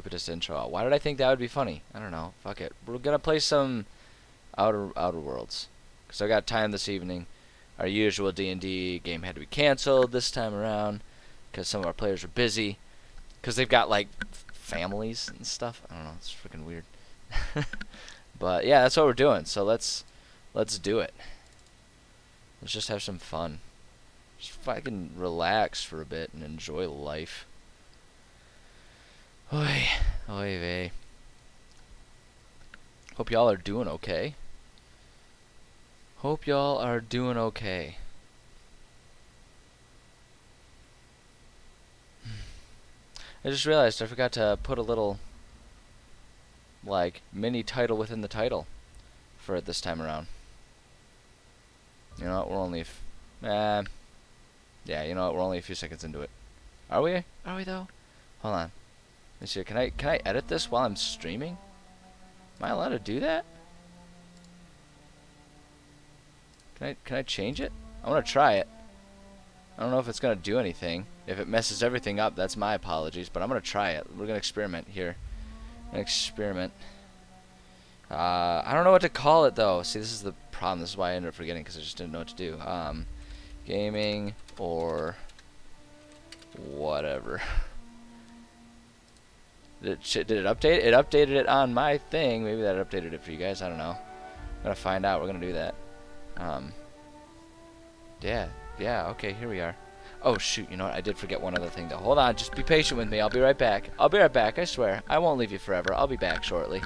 Stupidest intro. Why did I think that would be funny? I don't know. Fuck it. We're gonna play some Outer Worlds, cause I got time this evening. Our usual D&D game had to be canceled this time around, cause some of our players were busy, cause they've got like families and stuff. I don't know. It's freaking weird. But yeah, that's what we're doing. So let's do it. Let's just have some fun. Just fucking relax for a bit and enjoy life. Oy, oy vey. Hope y'all are doing okay. Hope y'all are doing okay. I just realized I forgot to put a little, like, mini title within the title for it this time around. You know what? We're only, yeah. You know what? We're only a few seconds into it. Are we? Are we though? Hold on. Let's see. Can I edit this while I'm streaming? Am I allowed to do that? Can I change it? I want to try it. I don't know if it's gonna do anything. If it messes everything up, that's my apologies. But I'm gonna try it. We're gonna experiment here. Experiment. I don't know what to call it though. See, this is the problem. This is why I ended up forgetting because I just didn't know what to do. Gaming or whatever. Did it update? It updated it on my thing. Maybe that updated it for you guys. I don't know. I'm gonna find out. We're gonna do that. Yeah. Okay, here we are. Oh shoot! You know what? I did forget one other thing though. Hold on. Just be patient with me. I'll be right back. I'll be right back. I swear. I won't leave you forever. I'll be back shortly.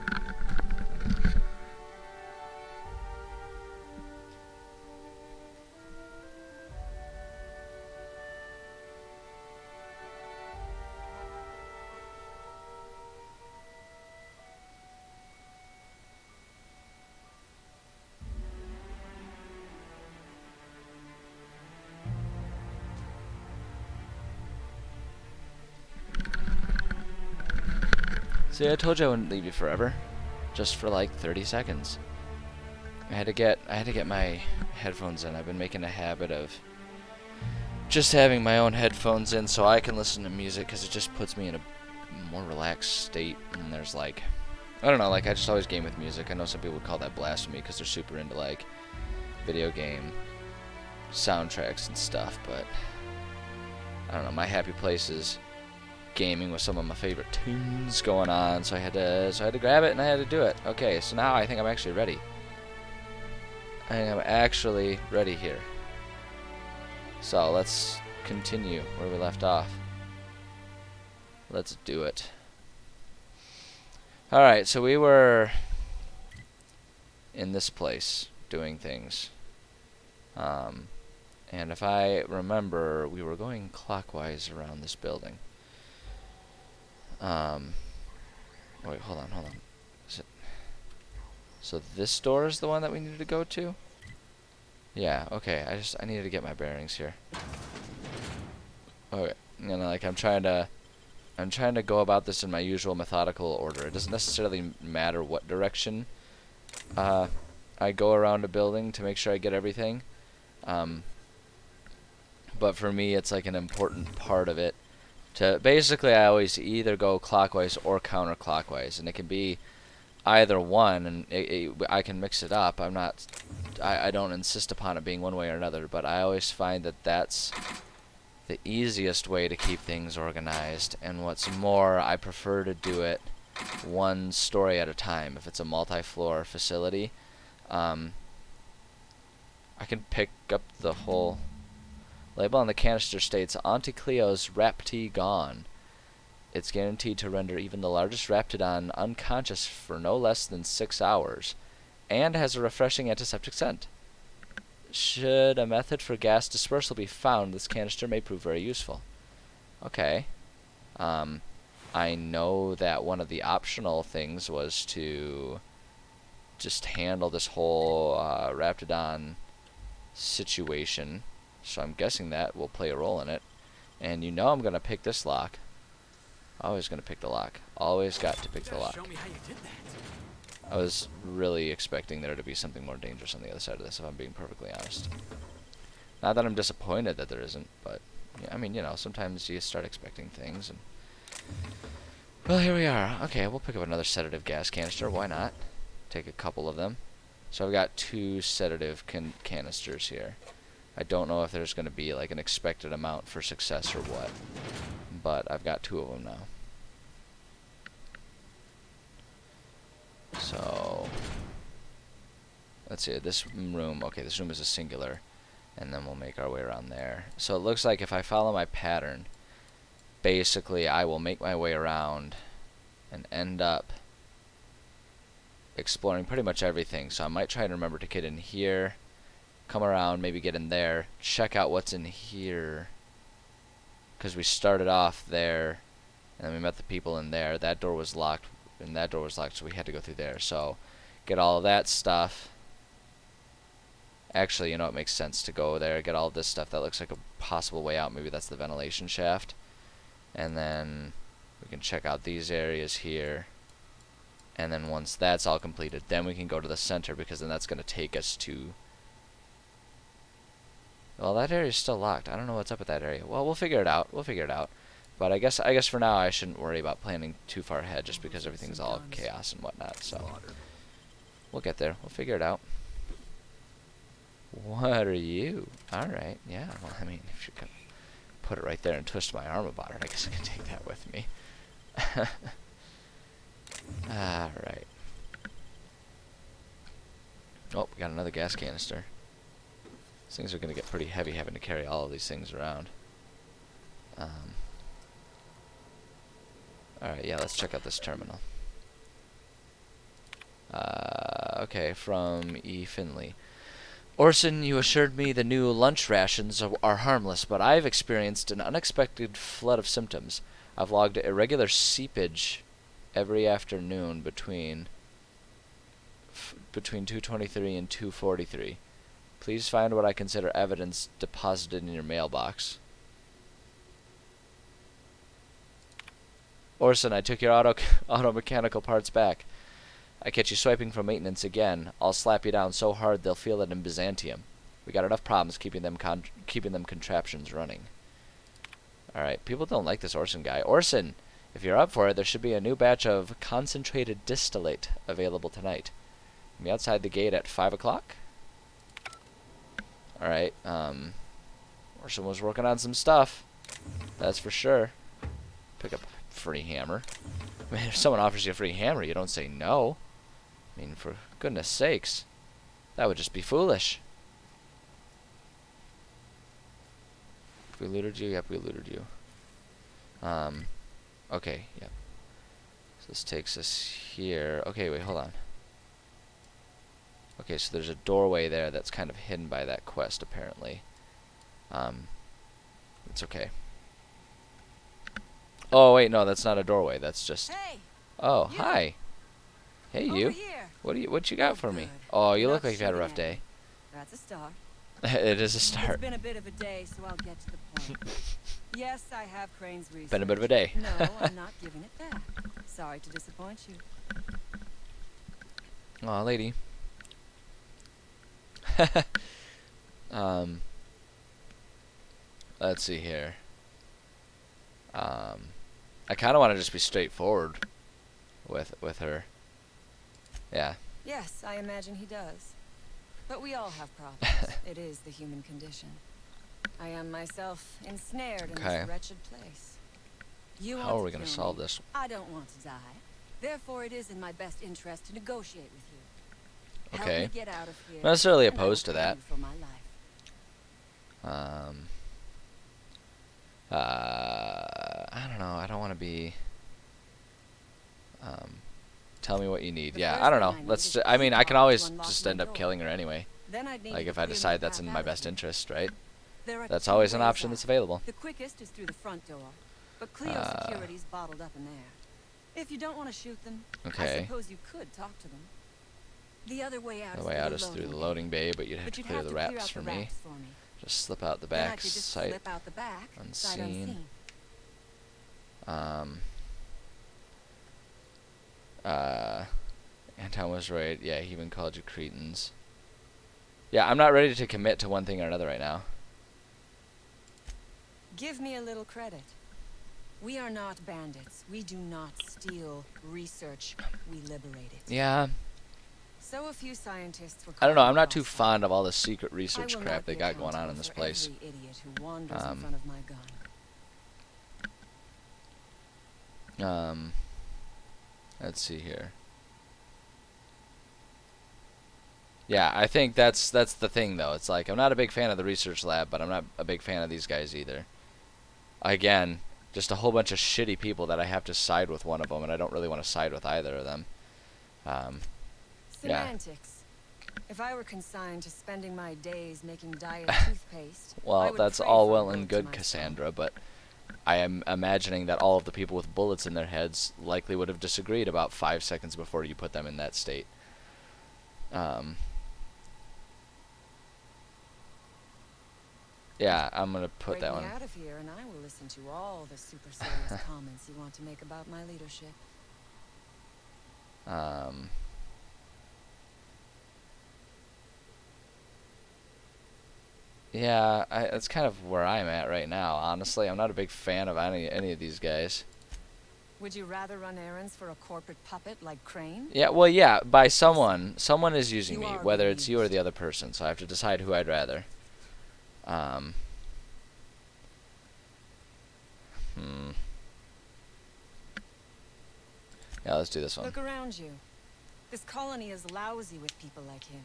See, I told you I wouldn't leave you forever. Just for like 30 seconds. I had to get my headphones in. I've been making a habit of just having my own headphones in so I can listen to music because it just puts me in a more relaxed state. And there's like, I don't know, like I just always game with music. I know some people would call that blasphemy because they're super into like video game soundtracks and stuff, but I don't know. My happy place is gaming with some of my favorite tunes going on, so I had to grab it and I had to do it. Okay, so now I think I'm actually ready. I think I'm actually ready here. So let's continue where we left off. Let's do it. Alright, so we were in this place doing things. And if I remember, we were going clockwise around this building. Wait, hold on. Is it? So this door is the one that we needed to go to? Yeah, okay. I needed to get my bearings here. Okay, you know, like I'm trying to go about this in my usual methodical order. It doesn't necessarily matter what direction I go around a building to make sure I get everything. But for me, it's like an important part of it. Basically, I always either go clockwise or counterclockwise, and it can be either one, and I can mix it up. I don't insist upon it being one way or another, but I always find that that's the easiest way to keep things organized. And what's more, I prefer to do it one story at a time. If it's a multi-floor facility, I can pick up the whole. Label on the canister states, Auntie Cleo's Rapti gone. It's guaranteed to render even the largest Raptidon unconscious for no less than 6 hours, and has a refreshing antiseptic scent. Should a method for gas dispersal be found, this canister may prove very useful. Okay. I know that one of the optional things was to just handle this whole Raptidon situation. So I'm guessing that will play a role in it. And you know I'm going to pick this lock. Always going to pick the lock. Always got to pick the lock. Show me how you did that. I was really expecting there to be something more dangerous on the other side of this, if I'm being perfectly honest. Not that I'm disappointed that there isn't, but yeah, I mean, you know, sometimes you start expecting things and Well, here we are. Okay, we'll pick up another sedative gas canister. Why not? Take a couple of them. So I've got 2 sedative canisters here. I don't know if there's going to be like an expected amount for success or what, but I've got 2 of them now. So let's see, this room, okay, this room is a singular, and then we'll make our way around there. So it looks like if I follow my pattern, basically I will make my way around and end up exploring pretty much everything. So I might try to remember to get in here, come around, maybe get in there, check out what's in here, because we started off there and we met the people in there. That door was locked, and that door was locked, so we had to go through there. So get all of that stuff. Actually, you know, it makes sense to go there, get all of this stuff. That looks like a possible way out. Maybe that's the ventilation shaft. And then we can check out these areas here. And then once that's all completed, then we can go to the center, because then that's going to take us to... Well, that area's still locked. I don't know what's up with that area. Well, we'll figure it out. We'll figure it out. But I guess for now I shouldn't worry about planning too far ahead, just because everything's all chaos and whatnot. So we'll get there. We'll figure it out. What are you? All right. Yeah. Well, I mean, if you could put it right there and twist my arm about it, I guess I can take that with me. All right. Oh, we got another gas canister. These things are going to get pretty heavy having to carry all of these things around. Alright, yeah, let's check out this terminal. Okay, from E. Finley. Orson, you assured me the new lunch rations are harmless, but I've experienced an unexpected flood of symptoms. I've logged irregular seepage every afternoon between 2:23 and 2:43. Please find what I consider evidence deposited in your mailbox. Orson, I took your auto mechanical parts back. I catch you swiping for maintenance again, I'll slap you down so hard they'll feel it in Byzantium. We got enough problems keeping them contraptions running. Alright, people don't like this Orson guy. Orson, if you're up for it, there should be a new batch of concentrated distillate available tonight. Be outside the gate at 5 o'clock? Alright, Orson was working on some stuff. That's for sure. Pick up a free hammer. I mean, if someone offers you a free hammer, you don't say no. I mean, for goodness sakes. That would just be foolish. We looted you? Yep, we looted you. Okay, yep. So this takes us here. Okay, wait, hold on. Okay, so there's a doorway there that's kind of hidden by that quest, apparently. It's okay. Oh, wait, no, that's not a doorway. That's just... Hey! Oh, You. hi. Hey, Over you. here. What you got for me? Good. Oh, you You're look not like you've had a rough shooting at day. me. That's a start. It is a It's start. been a bit of a day, so I'll get to the point. Yes, I have Crane's research. Been a bit of a day. No, I'm not giving it back. Sorry to disappoint you. Aw, lady. Let's see here. I kind of want to just be straightforward with her. Yeah. Yes, I imagine he does. But we all have problems. It is the human condition. I am myself ensnared in Okay. this wretched place. You How want are we gonna kill solve me. this? I don't want to die. Therefore, it is in my best interest to negotiate with you. Okay. Help me get out of here. Not necessarily and I will opposed to pay that. you for my life. I don't know. I don't want to be. Tell me what you need. The Yeah, first I don't thing know. I need Let's. is a I mean, key I can card always to unlock just my end up door. killing her anyway. Then I'd need Like you if to I clear me decide the that's in path my out of best here. interest, right? There are That's two always an ways option out. that's available. The quickest is through the front door, but Cleo Security's bottled up in there. If you don't want to shoot them, Okay. I suppose you could talk to them. The other way out The is way through out the is through the bay. loading bay, but you'd have But to you'd clear have the to clear wraps out for the me. wraps for me. Just slip out the Then I back could just sight. slip out the back, sight Unseen. unseen. Anton was right. Yeah, he even called you cretins. Yeah, I'm not ready to commit to one thing or another right now. Give me a little credit. We are not bandits. We do not steal research. We liberate it. Yeah. So a few scientists were I don't know. caught I'm not too crossfire. fond of all the secret I research will crap not they be got going on accountable in this for place. every idiot who wanders in Um, front of my gun. Let's see here. Yeah, I think that's the thing though. It's like I'm not a big fan of the research lab, but I'm not a big fan of these guys either. Again, just a whole bunch of shitty people that I have to side with one of them, and I don't really want to side with either of them. Yeah. Semantics. If I were consigned to spending my days making diet toothpaste, I Well, would that's pray all for a well word and to good, myself. Cassandra, but I am imagining that all of the people with bullets in their heads likely would have disagreed about 5 seconds before you put them in that state. Yeah, I'm gonna put Break that me one. out of here, and I will listen to all the super serious comments you want to make about my leadership. Yeah, that's kind of where I'm at right now. Honestly, I'm not a big fan of any of these guys. Would you rather run errands for a corporate puppet like Crane? Yeah, well, yeah, by someone. Someone is using You me, are whether it's you or used. the other person. So I have to decide who I'd rather. Yeah, let's do this one. Look around you. This colony is lousy with people like him.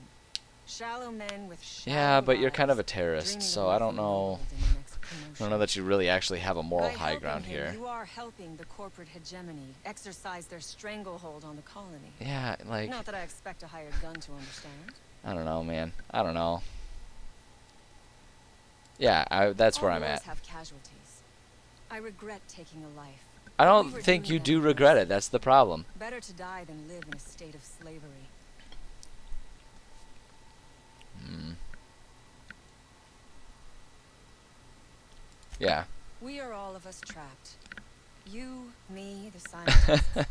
Shallow men with shallow Yeah, but you're kind of a lives, terrorist, dreaming so of I don't nothing know. noble in the next I don't know promotion. that you really actually have a moral By high helping ground him, here. You are helping the corporate hegemony exercise their stranglehold on the colony. Yeah, like, Not that I expect a hired gun to understand. I don't know, man. I don't know. Yeah, that's where All I'm wars at. have casualties. I regret taking a life. I but we don't were think doing you that do in regret mercy. it. That's the problem. Better to die than live in a state of slavery. Yeah. We are all of us trapped. You, me, the scientists.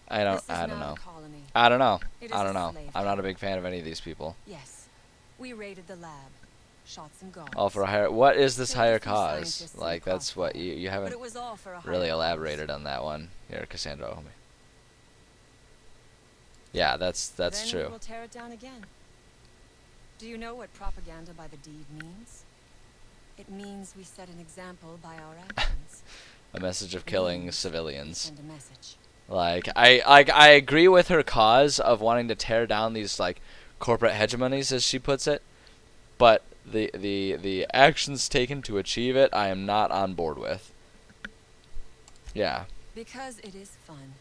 I don't This is know. not a colony. I don't know. It I is don't a know. slave I'm not a camp. big fan of any of these people. Yes. We raided the lab. Shot some guards. All for a higher. What is this Killed a higher few cause? scientists in Like the that's what crossfire. you But haven't it was all for a higher really cause. elaborated on that one. Here, Cassandra, homie. Yeah, that's Then true. we will tear it down again. Do you know what propaganda by the deed means? It means we set an example by our actions. A message of It killing means we civilians. send a message. Like I agree with her cause of wanting to tear down these like corporate hegemonies, as she puts it, but the actions taken to achieve it, I am not on board with. Yeah. Because it is fun.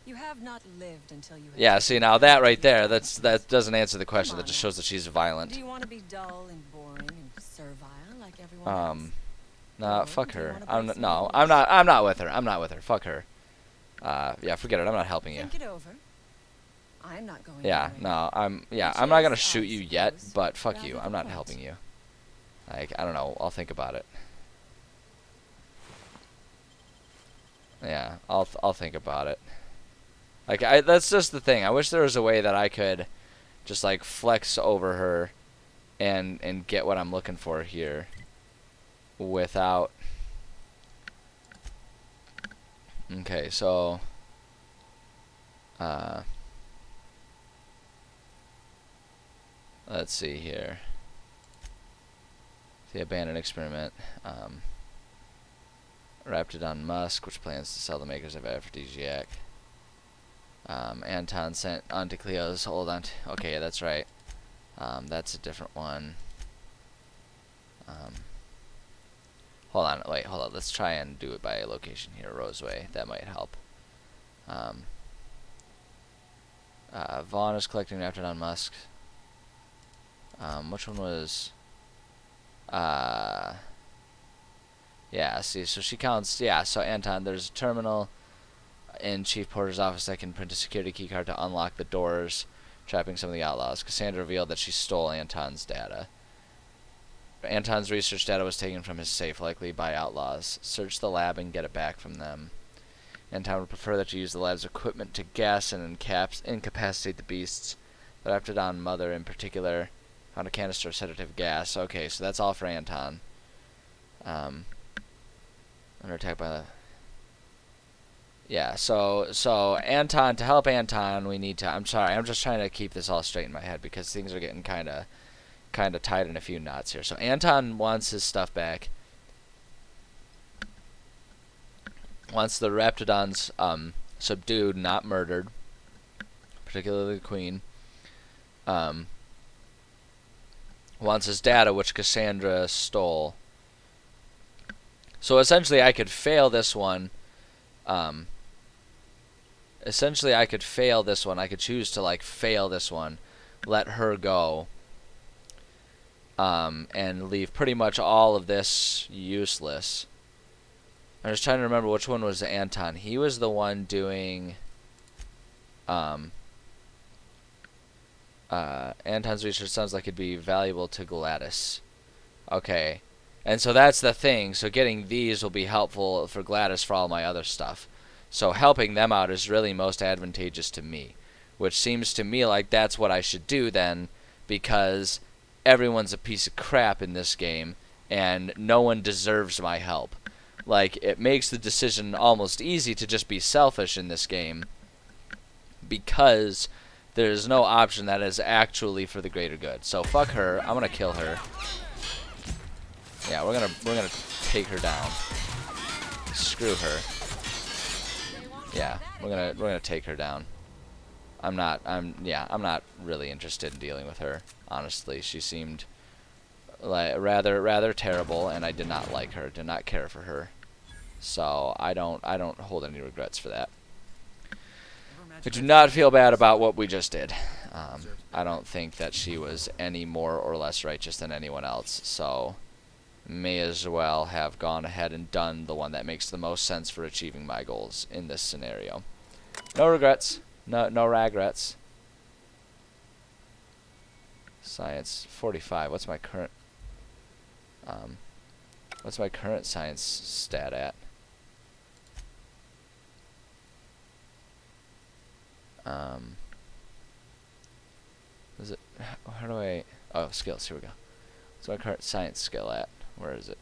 You have not lived until you have Yeah, taken see now that right there, these that doesn't answer the question. Come That on just now. shows that she's violent. Do you want to be dull and boring and servile like everyone else? Nah, Or fuck do you her. wanna I'm break some no, rules? I'm not with her. I'm not with her. Fuck her. Yeah, forget it. I'm not helping you. Think it over. I'm not going Yeah, anywhere. no, I'm Which I'm not gonna is, shoot I you yet, suppose, but fuck rather you. the I'm not point. helping you. Like, I don't know. I'll think about it. Yeah, I'll think about it. Like, that's just the thing. I wish there was a way that I could just like flex over her and get what I'm looking for here without. Okay, so let's see here. The abandoned experiment. Raptidon Musk, which plans to sell the makers of aphrodisiac. Anton sent onto Cleo's old aunt. Okay, that's right. That's a different one. Hold on, wait, hold on. Let's try and do it by location here. Roseway, that might help. Vaughn is collecting Raptidon Musk. Which one was? Yeah, see, so she counts. Yeah, so Anton, there's a terminal in Chief Porter's office that can print a security keycard to unlock the doors, trapping some of the outlaws. Cassandra revealed that she stole Anton's data. Anton's research data was taken from his safe, likely by outlaws. Search the lab and get it back from them. Anton would prefer that you use the lab's equipment to gas and incapacitate the beasts. The Raptidon mother, in particular, found a canister of sedative gas. Okay, so that's all for Anton. Under attack by the... Yeah, so Anton, to help Anton, we need to. I'm sorry, I'm just trying to keep this all straight in my head because things are getting kind of tied in a few knots here. So Anton wants his stuff back. Wants the Raptidons subdued, not murdered, particularly the Queen. Wants his data, which Cassandra stole. So essentially, I could fail this one. Essentially, I could fail this one. I could choose to like fail this one, let her go, and leave pretty much all of this useless. I'm just trying to remember which one was Anton. He was the one doing Anton's research sounds like it'd be valuable to Gladys. Okay. And so that's the thing. So getting these will be helpful for Gladys for all my other stuff. So helping them out is really most advantageous to me, which seems to me like that's what I should do then, because everyone's a piece of crap in this game and no one deserves my help. Like, it makes the decision almost easy to just be selfish in this game because there's no option that is actually for the greater good. So fuck her. I'm gonna kill her. Yeah, we're gonna take her down. Screw her. Yeah, we're gonna take her down. I'm not really interested in dealing with her. Honestly, she seemed like rather terrible, and I did not like her. Did not care for her. So I don't hold any regrets for that. I do not feel bad about what we just did. I don't think that she was any more or less righteous than anyone else. So may as well have gone ahead and done the one that makes the most sense for achieving my goals in this scenario. No regrets. No regrets. Science 45. What's my current science stat at? Is it? How do I? Oh, skills. Here we go. What's my current science skill at? Where is it?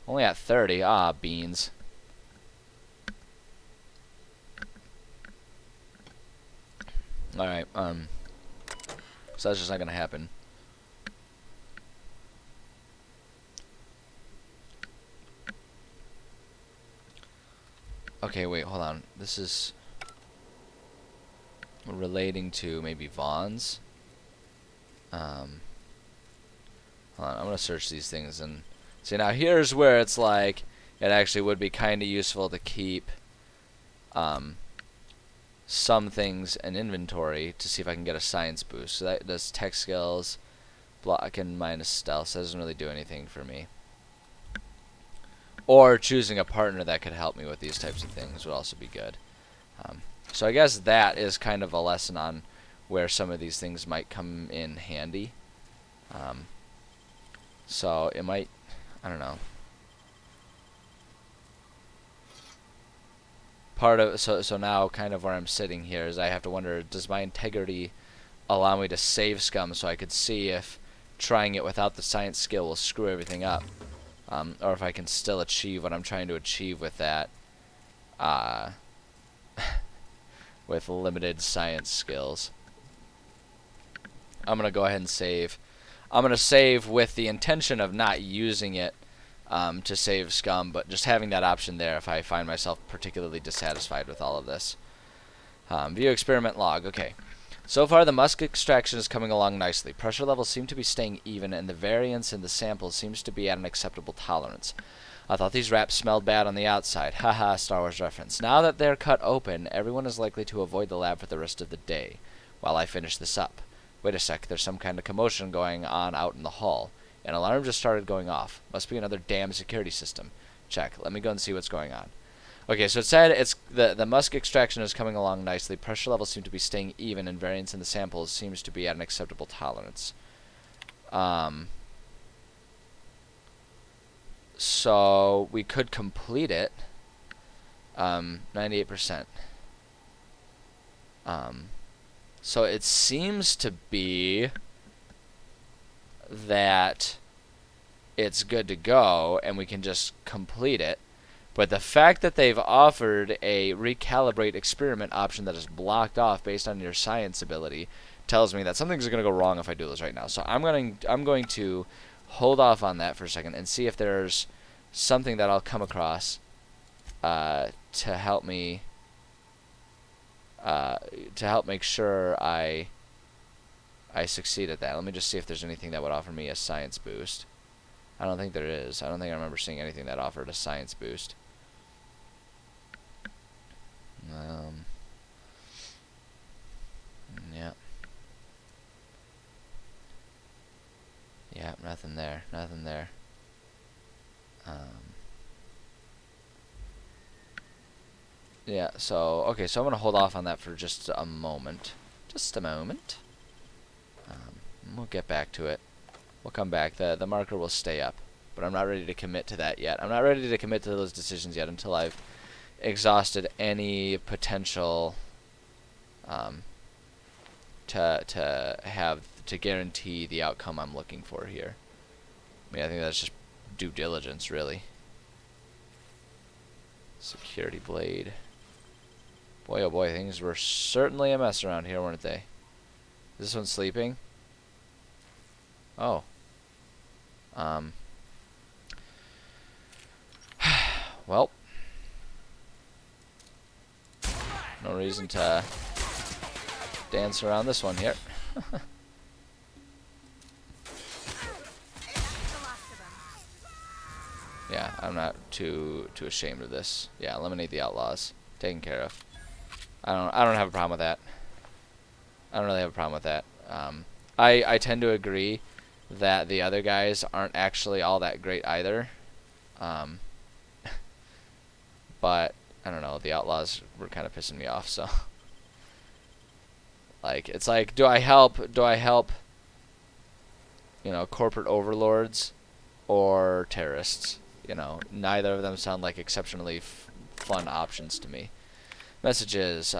Only at 30. Ah, beans. Alright, so that's just not gonna happen. Okay, wait, hold on. This is relating to maybe Vaughn's. Hold on, I'm gonna search these things and see. Now here's where it's like it actually would be kind of useful to keep some things in inventory to see if I can get a science boost. So that does tech skills, block, and minus stealth. So that doesn't really do anything for me. Or choosing a partner that could help me with these types of things would also be good. So I guess that is kind of a lesson on where some of these things might come in handy. So it might, I don't know. Part of so now kind of where I'm sitting here is I have to wonder, does my integrity allow me to save scum so I could see if trying it without the science skill will screw everything up, or if I can still achieve what I'm trying to achieve with that with limited science skills. I'm gonna go ahead and save. I'm gonna save with the intention of not using it to save scum, but just having that option there if I find myself particularly dissatisfied with all of this. View experiment log. Okay. So far, the musk extraction is coming along nicely. Pressure levels seem to be staying even, and the variance in the samples seems to be at an acceptable tolerance. I thought these wraps smelled bad on the outside. Haha, Star Wars reference. Now that they're cut open, everyone is likely to avoid the lab for the rest of the day, while I finish this up. Wait a sec, there's some kind of commotion going on out in the hall. An alarm just started going off. Must be another damn security system. Check. Let me go and see what's going on. Okay, so it said it's the musk extraction is coming along nicely. Pressure levels seem to be staying even, and variance in the samples seems to be at an acceptable tolerance. So we could complete it. 98%. So it seems to be that it's good to go and we can just complete it. But the fact that they've offered a recalibrate experiment option that is blocked off based on your science ability tells me that something's going to go wrong if I do this right now. So I'm going to hold off on that for a second and see if there's something that I'll come across to help me to help make sure I succeed at that. Let me just see if there's anything that would offer me a science boost. I don't think there is. I don't think I remember seeing anything that offered a science boost. Yeah. Yeah, nothing there. Nothing there. Yeah, so, okay, so I'm going to hold off on that for just a moment. Just a moment. We'll get back to it. We'll come back. The marker will stay up. But I'm not ready to commit to that yet. I'm not ready to commit to those decisions yet until I've exhausted any potential to guarantee the outcome I'm looking for here. I mean, I think that's just due diligence, really. Security blade. Boy, oh boy, things were certainly a mess around here, weren't they? Is this one sleeping? Oh. Well. No reason to dance around this one here. Yeah, I'm not too ashamed of this. Yeah, eliminate the outlaws. Taken care of. I don't have a problem with that. I don't really have a problem with that. I tend to agree that the other guys aren't actually all that great either. But I don't know, the outlaws were kind of pissing me off, so like it's like do I help, you know, corporate overlords or terrorists? You know, neither of them sound like exceptionally fun options to me. Messages.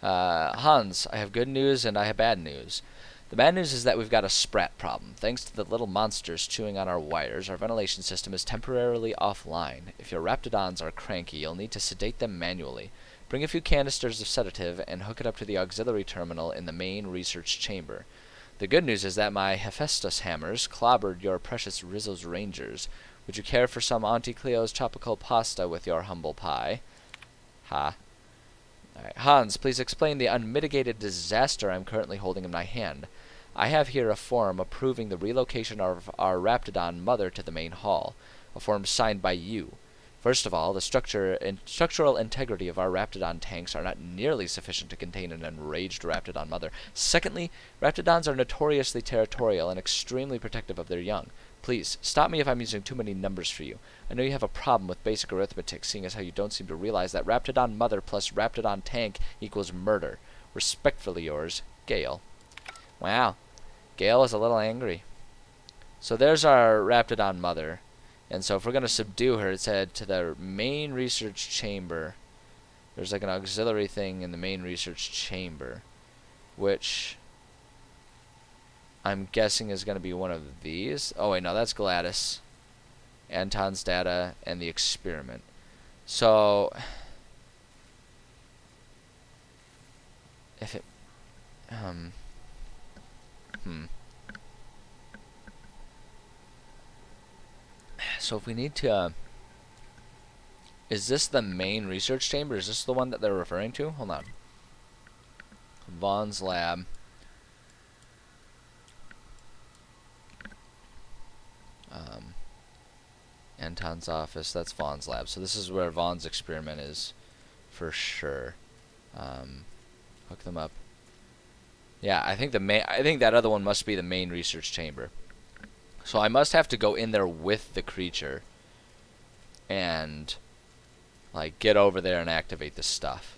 Hans, I have good news and I have bad news. The bad news is that we've got a sprat problem. Thanks to the little monsters chewing on our wires, our ventilation system is temporarily offline. If your raptidons are cranky, you'll need to sedate them manually. Bring a few canisters of sedative and hook it up to the auxiliary terminal in the main research chamber. The good news is that my Hephaestus hammers clobbered your precious Rizzo's Rangers. Would you care for some Auntie Cleo's tropical pasta with your humble pie? Ha. Alright, Hans, please explain the unmitigated disaster I'm currently holding in my hand. I have here a form approving the relocation of our Raptidon mother to the main hall, a form signed by you. First of all, the structural integrity of our Raptidon tanks are not nearly sufficient to contain an enraged Raptidon mother. Secondly, Raptidons are notoriously territorial and extremely protective of their young. Please, stop me if I'm using too many numbers for you. I know you have a problem with basic arithmetic, seeing as how you don't seem to realize that Raptidon mother plus Raptidon tank equals murder. Respectfully yours, Gale. Wow. Gale is a little angry. So there's our Raptidon mother. And so if we're going to subdue her, it's head to the main research chamber. There's like an auxiliary thing in the main research chamber, which I'm guessing is going to be one of these. Oh wait, no, that's Gladys. Anton's data and the experiment. So if it So if we need to is this the main research chamber? Is this the one that they're referring to? Hold on. Vaughn's lab. Anton's office. That's Vaughn's lab. So this is where Vaughn's experiment is, for sure. Hook them up. Yeah, I think that other one must be the main research chamber. So I must have to go in there with the creature and like get over there and activate this stuff.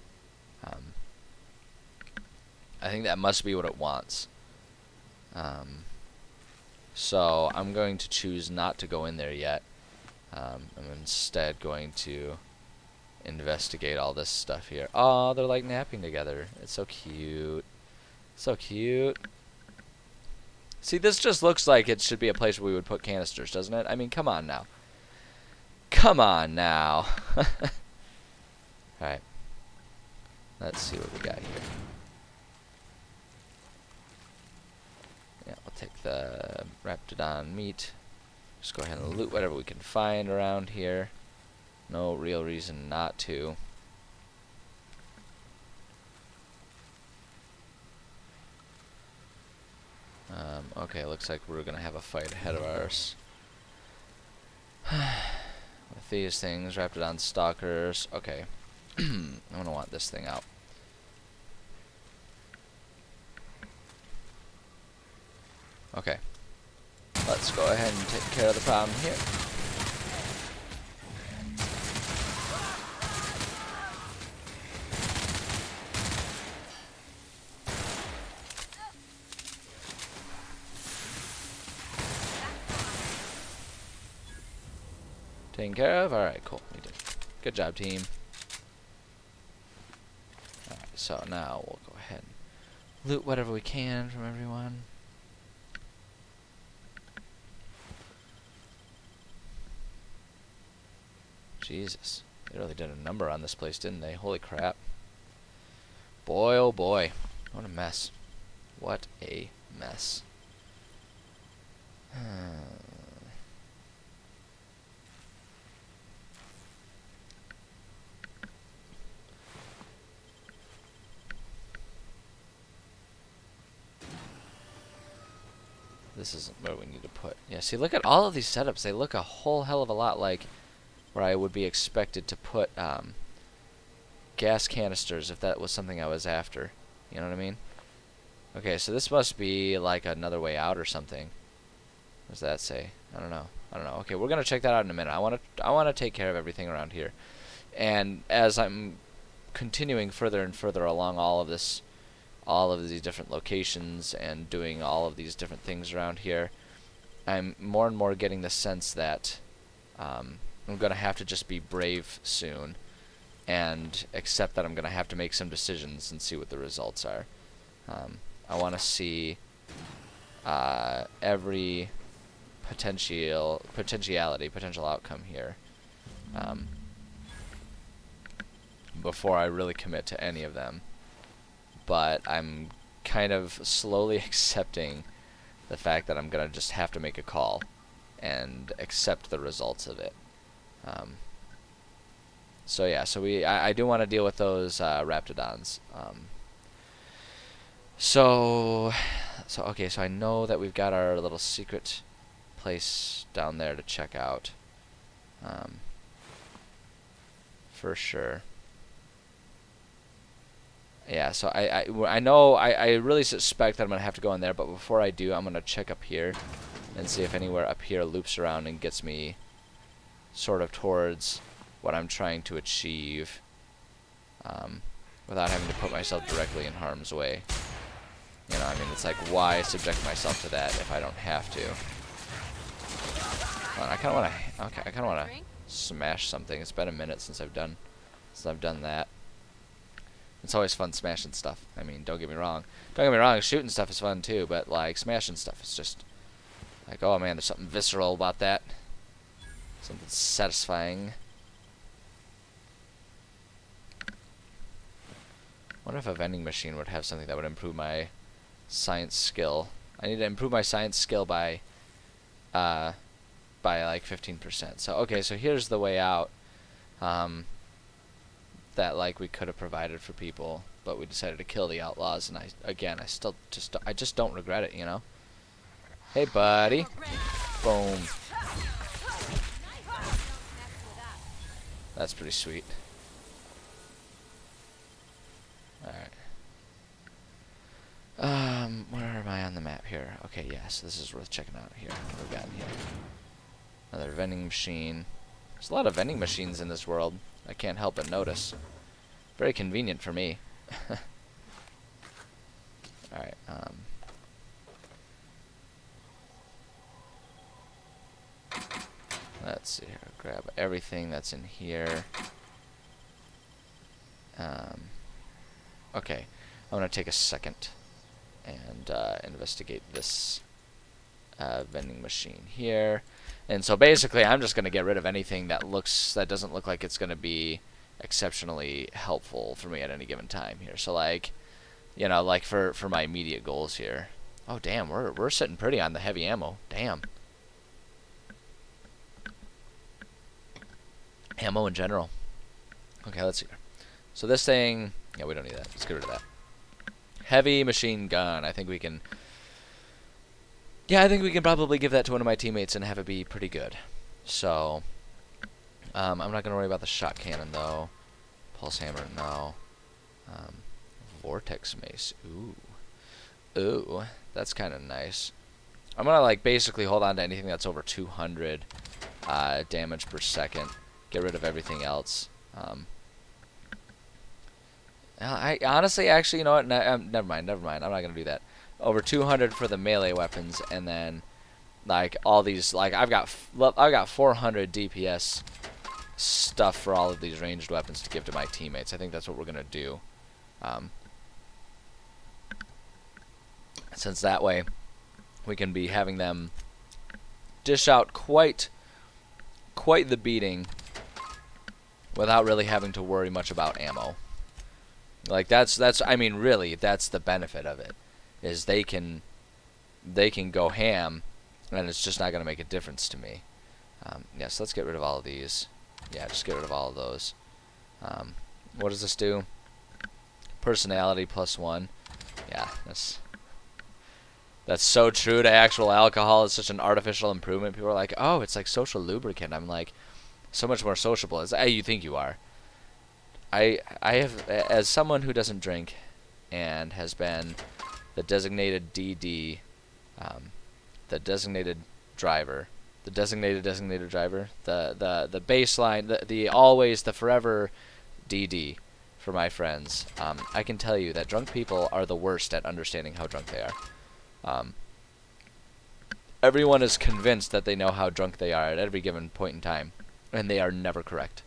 I think that must be what it wants. So I'm going to choose not to go in there yet. I'm instead going to investigate all this stuff here. Oh, they're like napping together. It's so cute. So cute. See, this just looks like it should be a place where we would put canisters, doesn't it? I mean, come on now. Come on now. Alright. Let's see what we got here. Yeah, we'll take the Raptidon meat. Just go ahead and loot whatever we can find around here. No real reason not to. Okay, looks like we're gonna have a fight ahead of ours. With these things, Raptidon Stalkers. Okay. I'm gonna want this thing out. Okay. Let's go ahead and take care of the problem here. Taken care of? Alright, cool. We did. Good job, team. Alright, so now we'll go ahead and loot whatever we can from everyone. Jesus. They really did a number on this place, didn't they? Holy crap. Boy, oh boy. What a mess. What a mess. This isn't where we need to put. Yeah, see, look at all of these setups. They look a whole hell of a lot like where I would be expected to put gas canisters if that was something I was after. You know what I mean? Okay, so this must be like another way out or something. What does that say? I don't know. Okay, we're gonna check that out in a minute. I wanna take care of everything around here. And as I'm continuing further and further along all of these different locations and doing all of these different things around here, I'm more and more getting the sense that I'm gonna have to just be brave soon and accept that I'm gonna have to make some decisions and see what the results are. I want to see every potential outcome here before I really commit to any of them. But I'm kind of slowly accepting the fact that I'm gonna just have to make a call and accept the results of it. So yeah, so I do want to deal with those Raptidons. So okay, so I know that we've got our little secret place down there to check out. For sure. Yeah, so I know, I really suspect that I'm going to have to go in there, but before I do, I'm going to check up here and see if anywhere up here loops around and gets me sort of towards what I'm trying to achieve without having to put myself directly in harm's way. You know, I mean, it's like, why subject myself to that if I don't have to? Well, I kind of want to, okay, I kind of want to smash something. It's been a minute since I've done that. It's always fun smashing stuff. I mean, don't get me wrong. Shooting stuff is fun too, but like smashing stuff is just like, oh man, there's something visceral about that. Something satisfying. Wonder if a vending machine would have something that would improve my science skill. I need to improve my science skill by like 15%. So okay, so here's the way out. That like we could have provided for people, but we decided to kill the outlaws, and I just don't regret it, you know. Hey buddy. Boom. That's pretty sweet. Alright. Where am I on the map here? Okay, yes, this is worth checking out here. What have we got in here? Another vending machine. There's a lot of vending machines in this world. I can't help but notice. Very convenient for me. Alright, let's see here. Grab everything that's in here. Okay, I'm gonna take a second and investigate this vending machine here. And so basically, I'm just going to get rid of anything that doesn't look like it's going to be exceptionally helpful for me at any given time here. So like, you know, like for my immediate goals here. Oh damn, we're sitting pretty on the heavy ammo. Damn. Ammo in general. Okay, let's see. So this thing, yeah, we don't need that. Let's get rid of that. Heavy machine gun. I think we can. Yeah, I think we can probably give that to one of my teammates and have it be pretty good. So, I'm not gonna worry about the shot cannon though. Pulse hammer, no. Vortex mace. Ooh, that's kind of nice. I'm gonna like basically hold on to anything that's over 200 damage per second. Get rid of everything else. I honestly, actually, you know what? Never mind. I'm not gonna do that. Over 200 for the melee weapons, and then like all these, like I've got 400 DPS stuff for all of these ranged weapons to give to my teammates. I think that's what we're gonna do. Since that way we can be having them dish out quite the beating without really having to worry much about ammo. Like that's I mean really that's the benefit of it, is they can go ham and it's just not going to make a difference to me. Yes, let's get rid of all of these. Yeah, just get rid of all of those. What does this do? Personality +1. Yeah, that's so true to actual alcohol. It's such an artificial improvement. People are like, oh, it's like social lubricant. I'm like, so much more sociable. As you think you are. I have, as someone who doesn't drink and has been the designated DD, the designated driver, the designated driver, the baseline, the always, the forever DD for my friends, I can tell you that drunk people are the worst at understanding how drunk they are. Everyone is convinced that they know how drunk they are at every given point in time, and they are never correct.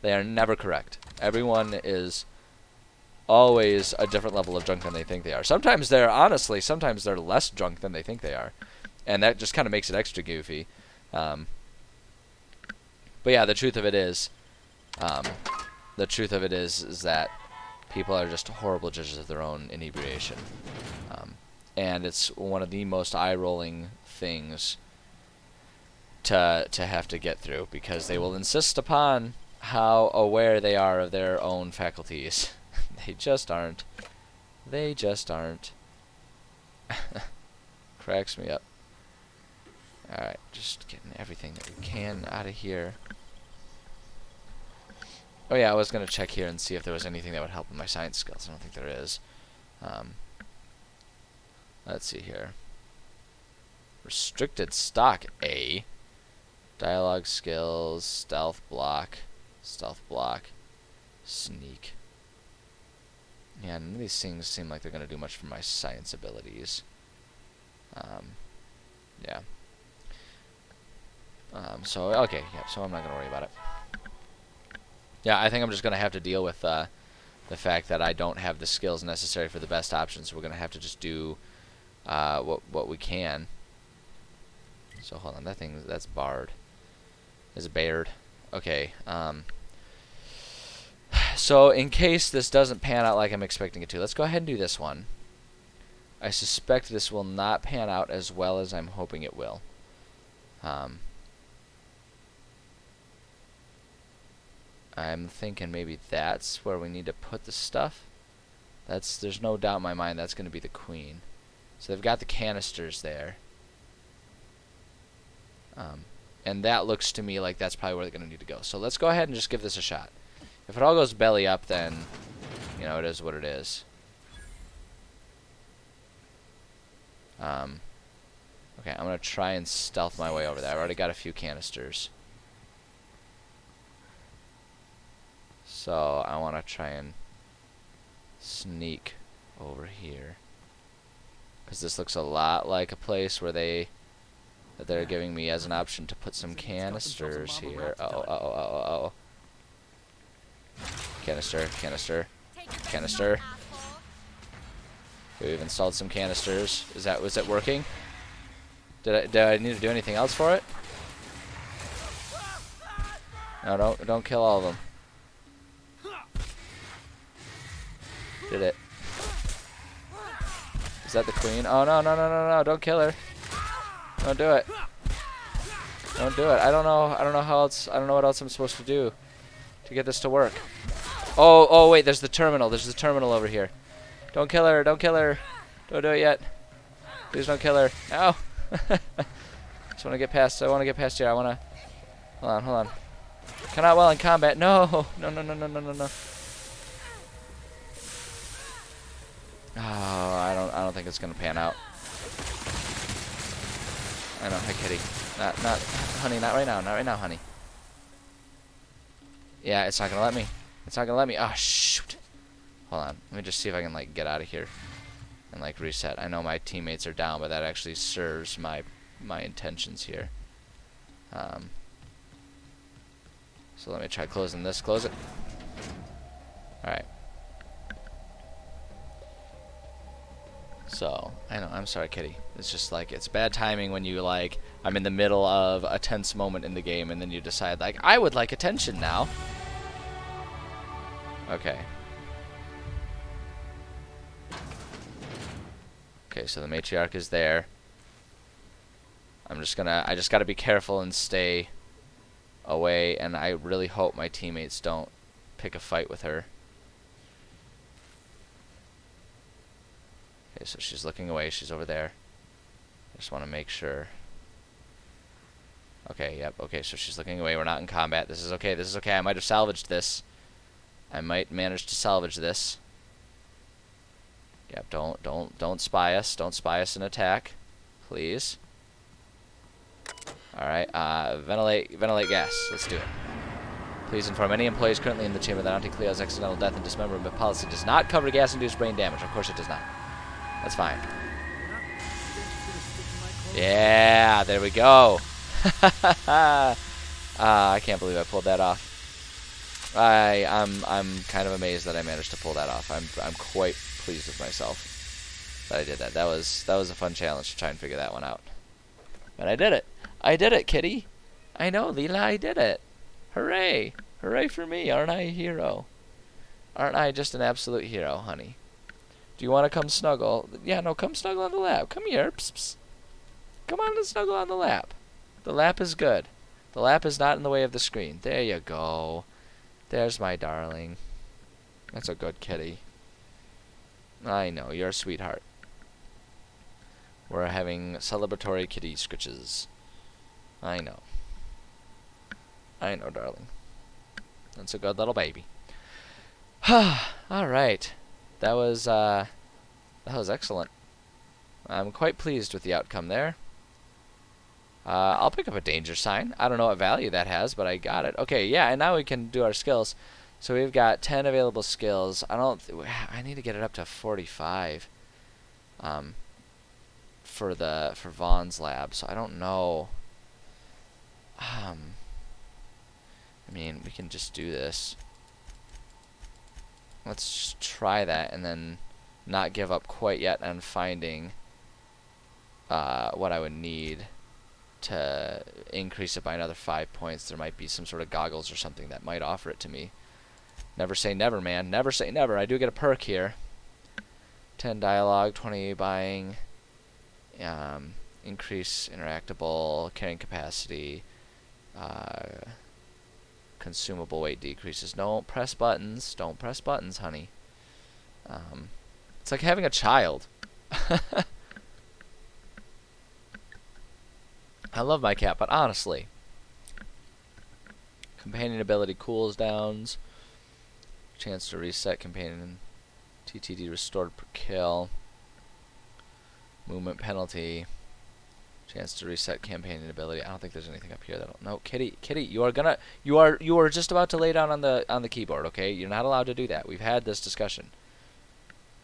They are never correct. Everyone is always a different level of drunk than they think they are. Sometimes they're less drunk than they think they are, and that just kind of makes it extra goofy. But yeah, the truth of it is that people are just horrible judges of their own inebriation, and it's one of the most eye-rolling things to have to get through, because they will insist upon how aware they are of their own faculties. They just aren't. They just aren't. Cracks me up. Alright, just getting everything that we can out of here. Oh yeah, I was going to check here and see if there was anything that would help with my science skills. I don't think there is. Let's see here. Restricted stock A. Dialogue skills, stealth block, sneak. Yeah, none of these things seem like they're going to do much for my science abilities. Yeah. So, okay, yeah, so I'm not going to worry about it. Yeah, I think I'm just going to have to deal with the fact that I don't have the skills necessary for the best options. So we're going to have to just do what we can. So, hold on, that's barred. Is bared. Okay, so in case this doesn't pan out like I'm expecting it to, let's go ahead and do this one. I suspect this will not pan out as well as I'm hoping it will. I'm thinking maybe that's where we need to put the stuff. There's no doubt in my mind that's going to be the queen. So they've got the canisters there. And that looks to me like that's probably where they're going to need to go. So let's go ahead and just give this a shot. If it all goes belly up, then, you know, it is what it is. Okay, I'm going to try and stealth my way over there. I've already got a few canisters. So I want to try and sneak over here. Because this looks a lot like a place where they're giving me as an option to put some canisters here. Uh-oh. Canister. We've installed some canisters. Was it working? Did I need to do anything else for it? No, don't kill all of them. Did it? Is that the queen? Oh no! Don't kill her. Don't do it. Don't do it. I don't know how else. I don't know what else I'm supposed to do to get this to work. Oh wait, there's the terminal. There's the terminal over here. Don't kill her. Don't kill her. Don't do it yet. Please don't kill her. No. Just want to get past. I want to get past here. I want to. Hold on. Cannot well in combat. No. No. Oh, I don't think it's gonna pan out. I know, hi kitty. Not honey, not right now, honey. Yeah, it's not gonna let me. It's not gonna let me. Oh shoot. Hold on. Let me just see if I can like get out of here and like reset. I know my teammates are down, but that actually serves my intentions here. So let me try closing this. Close it. Alright. So, I know, I'm sorry, kitty. It's just like, it's bad timing when you like, I'm in the middle of a tense moment in the game and then you decide like, I would like attention now. Okay. Okay, so the matriarch is there. I just gotta be careful and stay away, and I really hope my teammates don't pick a fight with her. Okay, so she's looking away. She's over there. I just want to make sure. Okay, yep. Okay, so she's looking away. We're not in combat. This is okay. This is okay. I might have salvaged this. I might manage to salvage this. Yep. Don't spy us. Don't spy us in attack, please. All right. Ventilate gas. Let's do it. Please inform any employees currently in the chamber that Auntie Cleo's accidental death and dismemberment policy does not cover gas-induced brain damage. Of course, it does not. That's fine. Yeah, there we go. I can't believe I pulled that off. I'm kind of amazed that I managed to pull that off. I'm quite pleased with myself that I did that. That was a fun challenge to try and figure that one out. But I did it. I did it, kitty. I know, Leela, I did it. Hooray! Hooray for me! Aren't I a hero? Aren't I just an absolute hero, honey? Do you want to come snuggle? Yeah, no, come snuggle on the lap. Come here. Psst, psst. Come on and snuggle on the lap. The lap is good. The lap is not in the way of the screen. There you go. There's my darling. That's a good kitty. I know, you're a sweetheart. We're having celebratory kitty scritches. I know. I know, darling. That's a good little baby. Alright. That was excellent. I'm quite pleased with the outcome there. I'll pick up a danger sign. I don't know what value that has, but I got it. Okay, yeah, and now we can do our skills. So we've got 10 available skills. I need to get it up to 45. For Vaughn's lab. So I don't know. I mean, we can just do this. Let's just try that and then not give up quite yet on finding what I would need to increase it by another 5 points. There might be some sort of goggles or something that might offer it to me. Never say never, man. Never say never. I do get a perk here. 10 dialogue, 20 buying, increase interactable, carrying capacity, consumable weight decreases. Don't press buttons. Don't press buttons, honey. It's like having a child. I love my cat, but honestly, companion ability cools downs, chance to reset companion, TTD restored per kill, movement penalty, chance to reset companion ability. I don't think there's anything up here that. No, kitty, you are just about to lay down on the keyboard. Okay, you're not allowed to do that. We've had this discussion.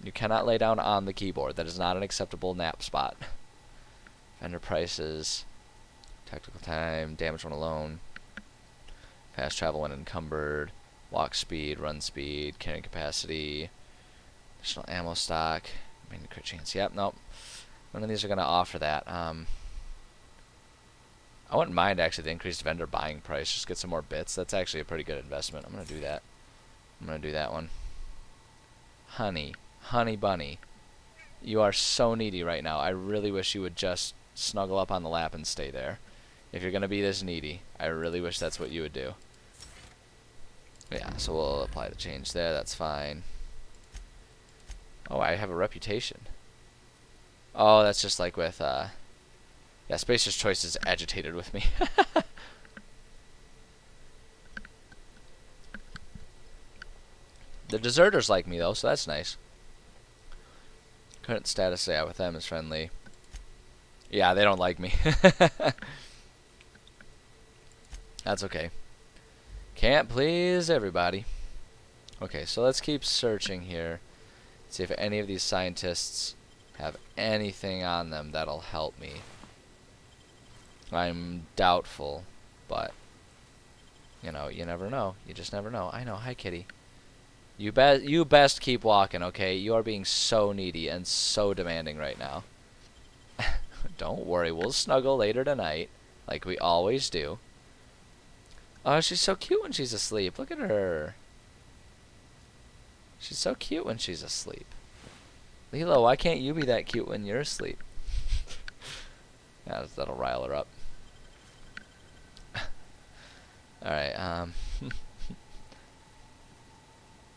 You cannot lay down on the keyboard. That is not an acceptable nap spot. Vendor prices. Tactical time, damage when alone, fast travel when encumbered, walk speed, run speed, carrying capacity, additional ammo stock, main crit chance. Yep, nope. None of these are going to offer that. I wouldn't mind actually the increased vendor buying price. Just get some more bits. That's actually a pretty good investment. I'm gonna do that. I'm gonna do that one. Honey, honey bunny, you are so needy right now. I really wish you would just snuggle up on the lap and stay there. If you're gonna be this needy, I really wish that's what you would do. Yeah, so we'll apply the change there. That's fine. Oh, I have a reputation. Oh, that's just like with, yeah, Spacer's Choice is agitated with me. The deserters like me, though, so that's nice. Current status, yeah, with them is friendly. Yeah, they don't like me. That's okay. Can't please everybody. Okay, so let's keep searching here. See if any of these scientists have anything on them that'll help me. I'm doubtful, but you know, you never know. You just never know. I know. Hi, kitty. You best keep walking, okay? You are being so needy and so demanding right now. Don't worry, we'll snuggle later tonight, like we always do. Oh, she's so cute when she's asleep. Look at her. She's so cute when she's asleep. Lilo, why can't you be that cute when you're asleep? Yeah, that'll rile her up. Alright,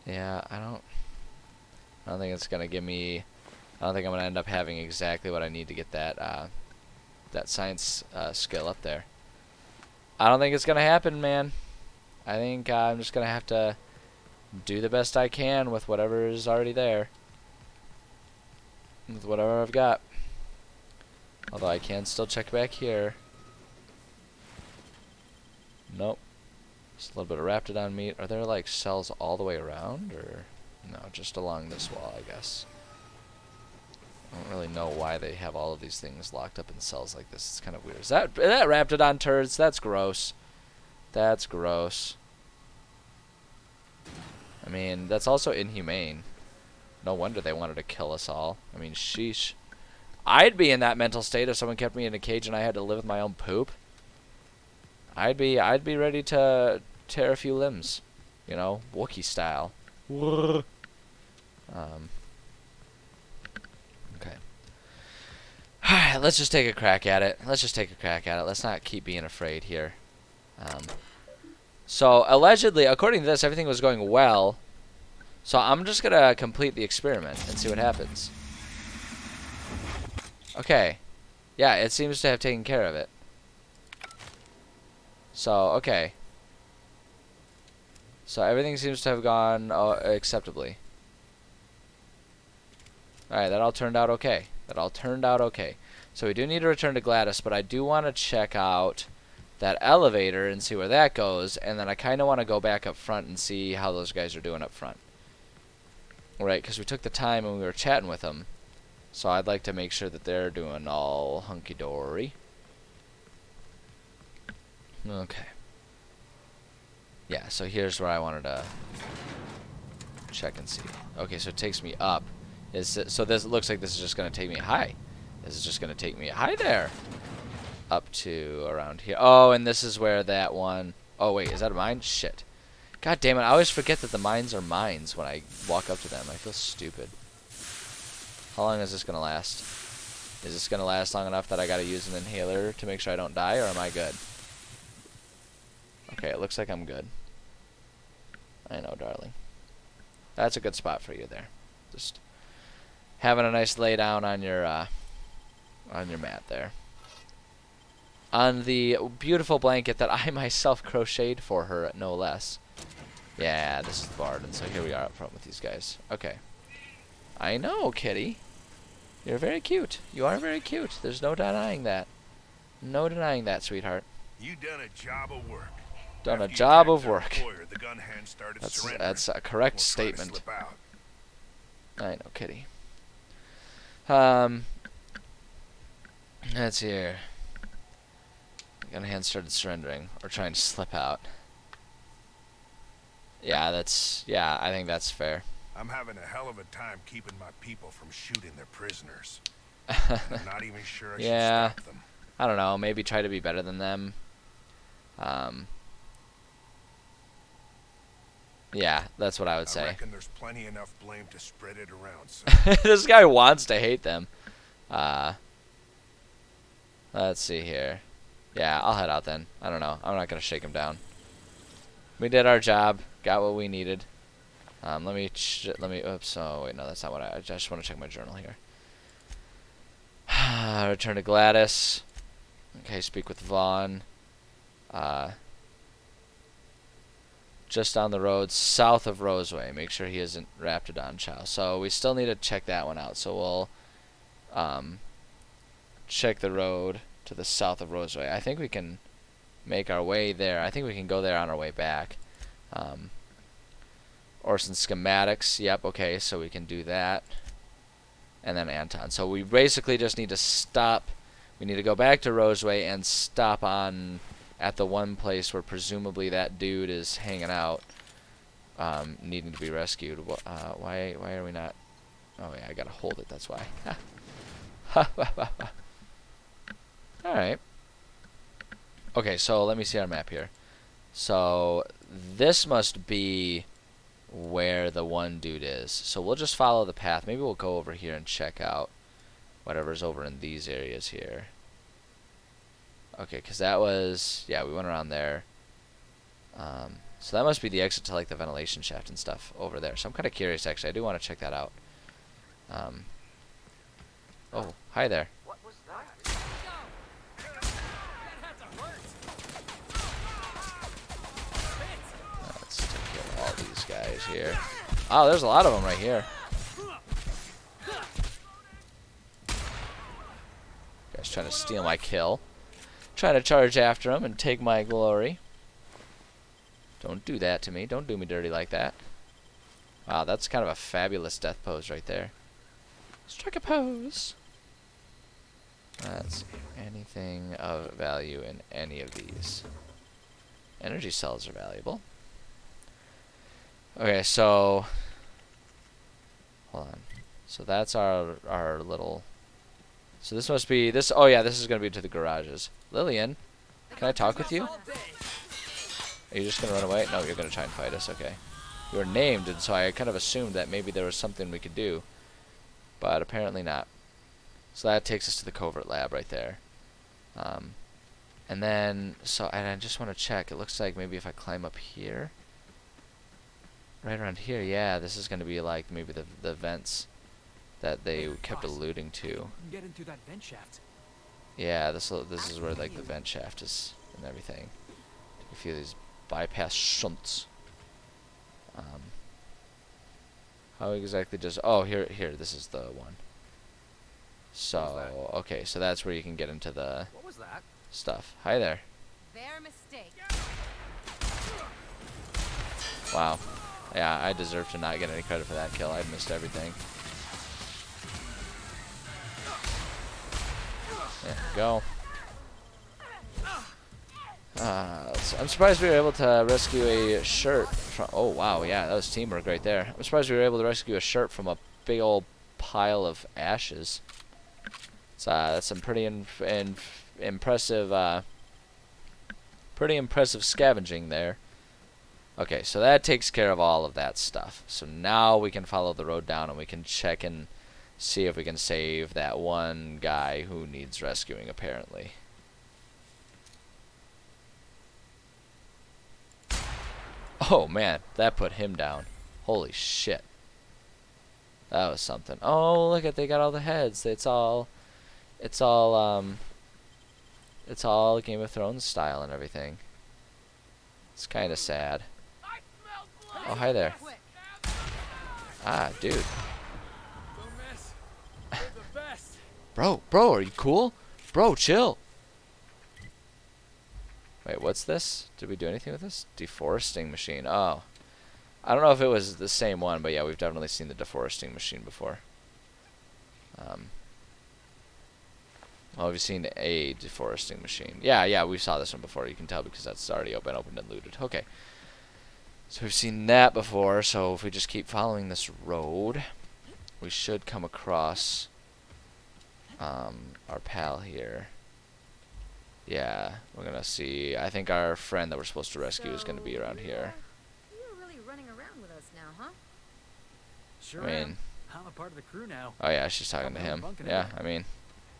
yeah, I don't think it's gonna give me, I don't think I'm gonna end up having exactly what I need to get that, that science, skill up there. I don't think it's gonna happen, man. I think, I'm just gonna have to do the best I can with whatever is already there. With whatever I've got. Although I can still check back here. Nope. Just a little bit of Raptidon meat. Are there like cells all the way around, or no, just along this wall, I guess. I don't really know why they have all of these things locked up in cells like this. It's kind of weird. Is that Raptidon turds? That's gross. That's gross. I mean, that's also inhumane. No wonder they wanted to kill us all. I mean, sheesh. I'd be in that mental state if someone kept me in a cage and I had to live with my own poop. I'd be ready to tear a few limbs, you know, Wookiee style. Okay. Alright, let's just take a crack at it. Let's not keep being afraid here. So, allegedly, according to this, everything was going well. So, I'm just going to complete the experiment and see what happens. Okay. Yeah, it seems to have taken care of it. So, okay. So, everything seems to have gone acceptably. Alright, that all turned out okay. So, we do need to return to Gladys, but I do want to check out that elevator and see where that goes, and then I kind of want to go back up front and see how those guys are doing up front. Right, because we took the time and we were chatting with them. So I'd like to make sure that they're doing all hunky-dory. Okay. Yeah, so here's where I wanted to check and see. Okay, so it takes me up. So this looks like this is just going to take me high. This is just going to take me high there. Up to around here. Oh, and this is where that one... Oh, wait, is that a mine? Shit. God damn it, I always forget that the mines are mines when I walk up to them. I feel stupid. How long is this going to last? Is this going to last long enough that I got to use an inhaler to make sure I don't die, or am I good? Okay, it looks like I'm good. I know, darling. That's a good spot for you there. Just having a nice lay down on your mat there. On the beautiful blanket that I myself crocheted for her, no less. Yeah, this is the Bard, and so here we are up front with these guys. Okay. I know, kitty. You're very cute. You are very cute. There's no denying that. No denying that, sweetheart. You done a job of work. Done a After you job attacked of our work. employer, the gun hand started surrendering. That's a correct We'll try to statement. slip out. I know, kitty. Let's see here. Gun hand started surrendering, or trying to slip out. Yeah, I think that's fair. I'm having a hell of a time keeping my people from shooting their prisoners. I'm not even sure I Yeah. should stop them. I don't know, maybe try to be better than them. Yeah, that's what I would I say. reckon there's plenty enough blame to spread it around, son. This guy wants to hate them. Let's see here. Yeah, I'll head out then. I don't know. I'm not gonna shake him down. We did our job. Got what we needed. Let me. Oops. Oh wait, no, that's not what I just want to check my journal here. Return to Gladys. Okay, speak with Vaughn. Just down the road, south of Roseway. Make sure he isn't Raptidon Chow. So we still need to check that one out. So we'll check the road to the south of Roseway. I think we can make our way there. I think we can go there on our way back. Orson schematics. Yep, okay, so we can do that. And then Anton. So we basically just need to stop. We need to go back to Roseway and stop on at the one place where presumably that dude is hanging out, needing to be rescued. Why are we not? Oh yeah, I gotta hold it. That's why. All right. Okay, so let me see our map here. So this must be where the one dude is. So we'll just follow the path. Maybe we'll go over here and check out whatever's over in these areas here. Okay, because that was, yeah, we went around there. So that must be the exit to like the ventilation shaft and stuff over there. So I'm kind of curious, actually. I do want to check that out. Oh, hi there. What was that? Let's take care of all these guys here. Oh, there's a lot of them right here. Guy's trying to steal my kill. Trying to charge after him and take my glory. Don't do that to me. Don't do me dirty like that. Wow, that's kind of a fabulous death pose right there. Strike a pose. That's anything of value in any of these. Energy cells are valuable. Okay, so hold on. So that's our little. So this must be this. Oh yeah, this is gonna be to the garages. Lillian, can I talk with you? Are you just gonna run away? No, you're gonna try and fight us. Okay. You were named, and so I kind of assumed that maybe there was something we could do, but apparently not. So that takes us to the covert lab right there. And then, and I just want to check. It looks like maybe if I climb up here, right around here, yeah, this is gonna be like maybe the vents that they kept alluding to. Get into that vent shaft. Yeah, this is where like the vent shaft is and everything. Take a few of these bypass shunts. How exactly does? Oh, here. This is the one. So okay, so that's where you can get into the What was that? stuff. Hi there. Their mistake. Wow. Yeah, I deserve to not get any credit for that kill. I missed everything. There we go. I'm surprised we were able to rescue a shirt from. Oh wow, yeah, that was teamwork right there. I'm surprised we were able to rescue a shirt from a big old pile of ashes. So that's some pretty impressive, pretty impressive scavenging there. Okay, so that takes care of all of that stuff. So now we can follow the road down and we can check and see if we can save that one guy who needs rescuing, apparently. Oh man, that put him down. Holy shit. That was something. Oh, look at, they got all the heads. It's all Game of Thrones style and everything. It's kind of sad. Oh, hi there. Ah, dude. Don't miss. You're the best. Bro, are you cool? Bro, chill. Wait, what's this? Did we do anything with this? Deforesting machine. Oh. I don't know if it was the same one, but yeah, we've definitely seen the deforesting machine before. Well, we've seen a deforesting machine. Yeah, we saw this one before. You can tell because that's already been opened and looted. Okay. So we've seen that before, so if we just keep following this road, we should come across our pal here. Yeah, we're gonna see. I think our friend that we're supposed to rescue is gonna be around here. You're really running around with us now, huh? Sure I mean- am. I'm a part of the crew now. Oh yeah, she's talking to Help me him. bunking Yeah, everything. I mean,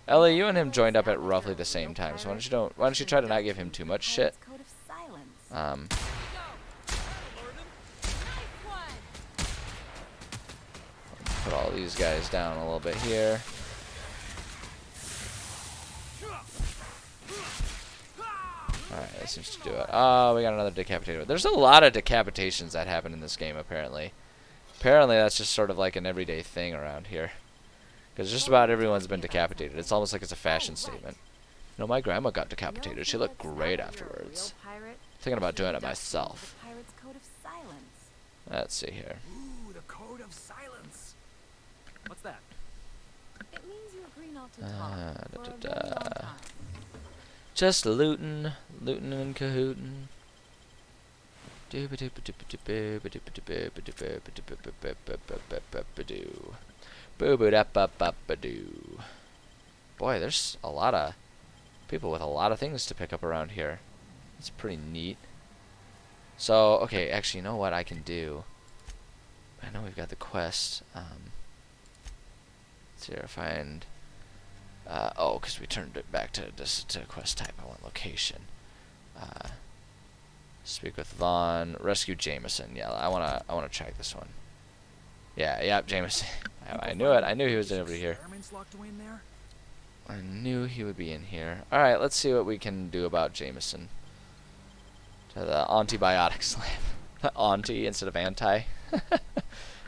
Ellie, you and him joined up at roughly the same time. So why don't you try to not give him too much shit? Code of silence. Put all these guys down a little bit here. Alright, that seems to do it. Oh, we got another decapitator. There's a lot of decapitations that happen in this game, apparently. Apparently, that's just sort of like an everyday thing around here. Because just about everyone's been decapitated. It's almost like it's a fashion statement. You know, my grandma got decapitated. She looked great afterwards. Thinking about doing it myself. The pirate's code of silence. Let's see here. Ooh, the code of silence. What's that? It means you agree not to talk for a da, very da, long da. time. Just lootin' and cahootin'. Boy, there's a lot of people with a lot of things to pick up around here. It's pretty neat. So, okay, actually, you know what I can do? I know we've got the quest. Let's see if I find... oh, because we turned it back to quest type. I want location. Speak with Vaughn. Rescue Jameson. Yeah, I wanna check this one. Yeah, Jameson. I knew it. I knew he was over here. Experiments locked away in there? I knew he would be in here. All right, let's see what we can do about Jameson. To the antibiotic slam. Auntie instead of anti.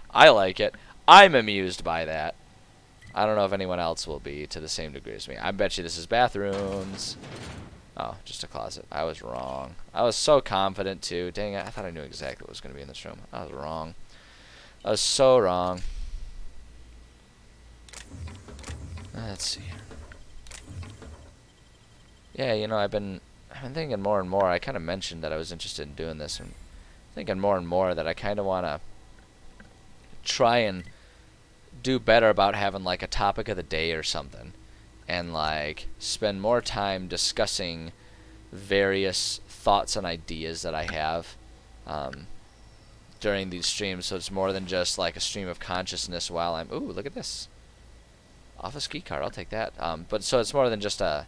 I like it. I'm amused by that. I don't know if anyone else will be to the same degree as me. I bet you this is bathrooms. Oh, just a closet. I was wrong. I was so confident, too. Dang it, I thought I knew exactly what was going to be in this room. I was wrong. I was so wrong. Let's see. Yeah, you know, I've been thinking more and more. I kind of mentioned that I was interested in doing this, and thinking more and more that I kind of want to try and do better about having like a topic of the day or something, and like spend more time discussing various thoughts and ideas that I have during these streams, so it's more than just like a stream of consciousness while I'm... Ooh, look at this. Office key card, I'll take that. But so it's more than just a...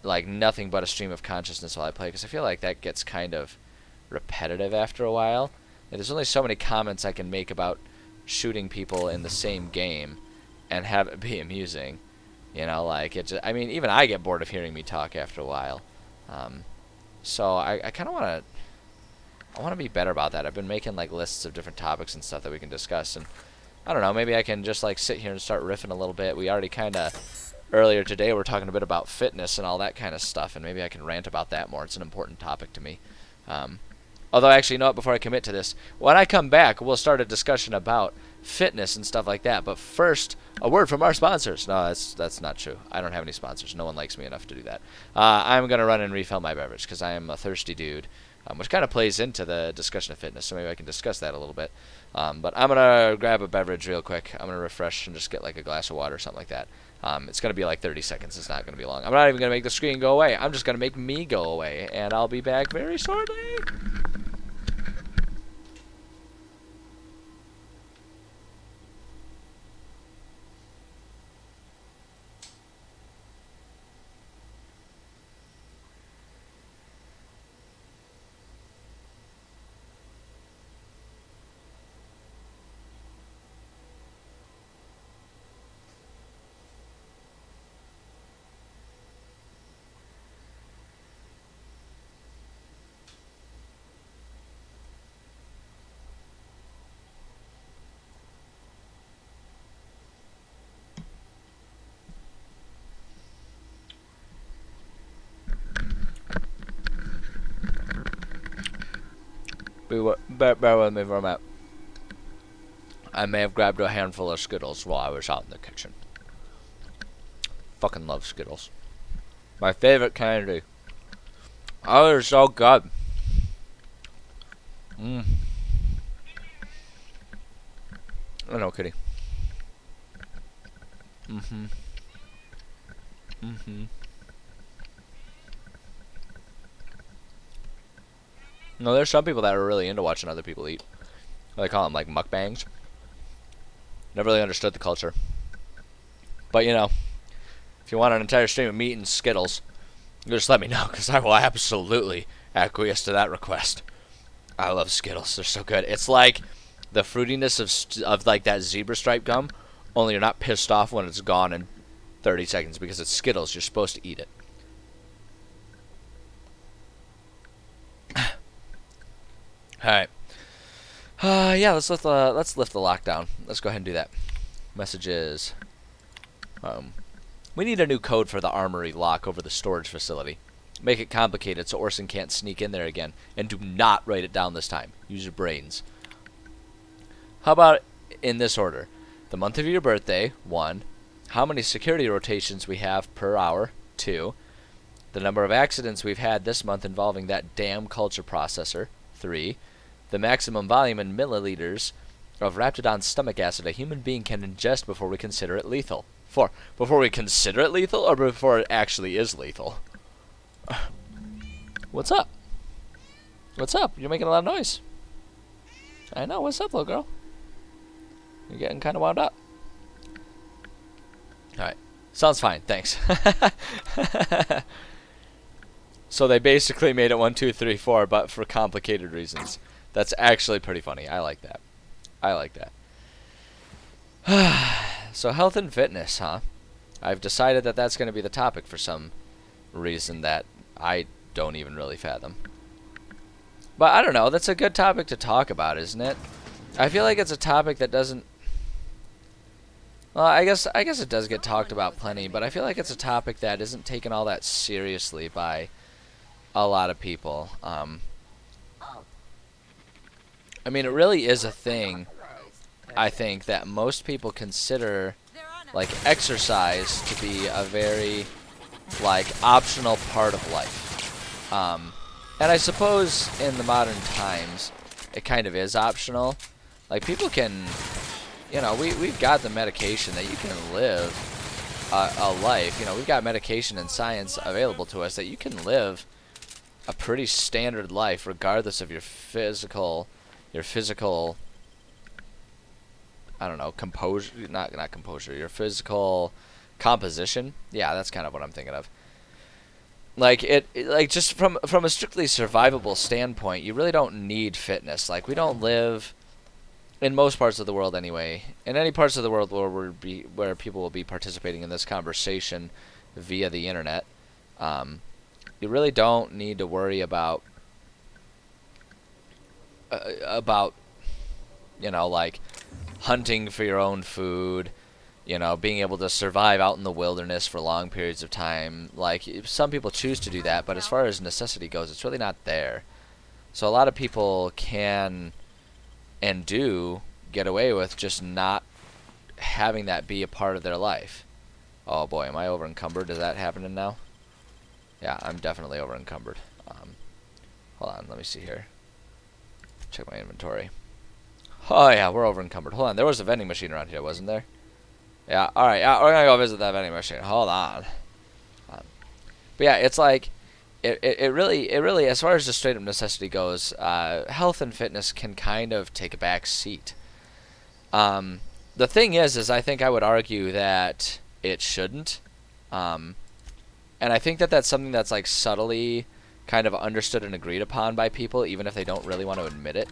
like nothing but a stream of consciousness while I play, because I feel like that gets kind of repetitive after a while. And there's only so many comments I can make about shooting people in the same game and have it be amusing. You know, like, it just, I mean, even I get bored of hearing me talk after a while. So I kind of want to be better about that. I've been making like lists of different topics and stuff that we can discuss, and I don't know, maybe I can just like sit here and start riffing a little bit. We already kind of earlier today we're talking a bit about fitness and all that kind of stuff, and maybe I can rant about that more. It's an important topic to me. Although, actually, you know what, before I commit to this, when I come back, we'll start a discussion about fitness and stuff like that. But first, a word from our sponsors. No, that's not true. I don't have any sponsors. No one likes me enough to do that. I'm going to run and refill my beverage because I am a thirsty dude, which kind of plays into the discussion of fitness, so maybe I can discuss that a little bit. But I'm going to grab a beverage real quick. I'm going to refresh and just get like a glass of water or something like that. It's going to be like 30 seconds. It's not going to be long. I'm not even going to make the screen go away. I'm just going to make me go away, and I'll be back very shortly. Bear with me for a minute. I may have grabbed a handful of Skittles while I was out in the kitchen. Fucking love Skittles. My favorite candy. Oh, they're so good. I know, kitty. No, there's some people that are really into watching other people eat. They call them like mukbangs. Never really understood the culture. But you know, if you want an entire stream of meat and Skittles, just let me know, because I will absolutely acquiesce to that request. I love Skittles. They're so good. It's like the fruitiness of like that zebra stripe gum, only you're not pissed off when it's gone in 30 seconds because it's Skittles. You're supposed to eat it. All right. Yeah, let's lift the lockdown. Let's go ahead and do that. Messages. We need a new code for the armory lock over the storage facility. Make it complicated so Orson can't sneak in there again. And do not write it down this time. Use your brains. How about in this order? The month of your birthday, 1. How many security rotations we have per hour, 2. The number of accidents we've had this month involving that damn culture processor, 3. The maximum volume in milliliters of Raptidon stomach acid a human being can ingest before we consider it lethal. 4. Before we consider it lethal or before it actually is lethal? What's up? What's up? You're making a lot of noise. I know. What's up, little girl? You're getting kind of wound up. Alright. Sounds fine. Thanks. So they basically made it 1, 2, 3, 4, but for complicated reasons. That's actually pretty funny. I like that. I like that. So health and fitness, huh? I've decided that that's going to be the topic for some reason that I don't even really fathom. But I don't know. That's a good topic to talk about, isn't it? I feel like it's a topic that doesn't... Well, I guess it does get talked about plenty, but I feel like it's a topic that isn't taken all that seriously by a lot of people. I mean, it really is a thing, I think, that most people consider, like, exercise to be a very, like, optional part of life. And I suppose in the modern times, it kind of is optional. Like, people can, you know, we've got the medication that you can live a life. You know, we've got medication and science available to us that you can live a pretty standard life regardless of your physical, I don't know, composure, not composure, your physical composition. Yeah, that's kind of what I'm thinking of. Like like just from a strictly survivable standpoint, you really don't need fitness. Like, we don't live, in most parts of the world anyway, in any parts of the world where people will be participating in this conversation via the internet, you really don't need to worry about you know, like hunting for your own food, you know, being able to survive out in the wilderness for long periods of time. Like, some people choose to do that, but as far as necessity goes, it's really not there. So a lot of people can and do get away with just not having that be a part of their life. Oh boy, am I over encumbered? Is that happening now? Yeah, I'm definitely over encumbered. Hold on, let me see here. Check my inventory. Oh yeah, we're over encumbered. Hold on, there was a vending machine around here, wasn't there? Yeah, alright, yeah, we're gonna go visit that vending machine. Hold on. But yeah, it's like, it really, as far as just straight up necessity goes, health and fitness can kind of take a back seat. The thing is I think I would argue that it shouldn't. And I think that that's something that's like subtly kind of understood and agreed upon by people, even if they don't really want to admit it.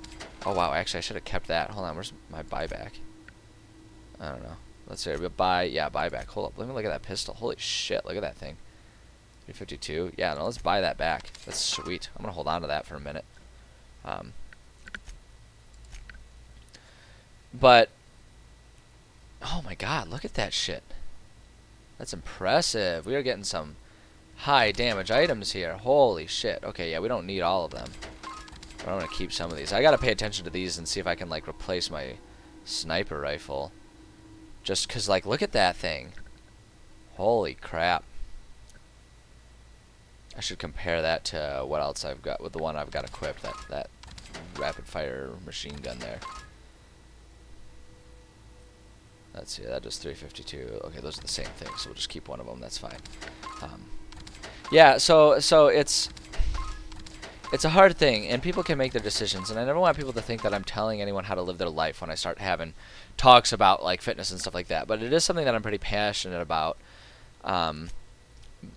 Oh wow, actually I should have kept that. Hold on, where's my buyback? I don't know. Let's see, buyback. Hold up, let me look at that pistol. Holy shit, look at that thing. 352. Yeah, no, let's buy that back. That's sweet. I'm gonna hold on to that for a minute. But oh my god, look at that shit. That's impressive. We are getting some high damage items here. Holy shit. Okay, yeah, we don't need all of them. But I'm gonna keep some of these. I gotta pay attention to these and see if I can like replace my sniper rifle. Just cause like, look at that thing. Holy crap. I should compare that to what else I've got with the one I've got equipped, that rapid fire machine gun there. Let's see, that does 352. Okay, those are the same thing, so we'll just keep one of them. That's fine. Yeah, so it's it's a hard thing, and people can make their decisions, and I never want people to think that I'm telling anyone how to live their life when I start having talks about like fitness and stuff like that. But it is something that I'm pretty passionate about.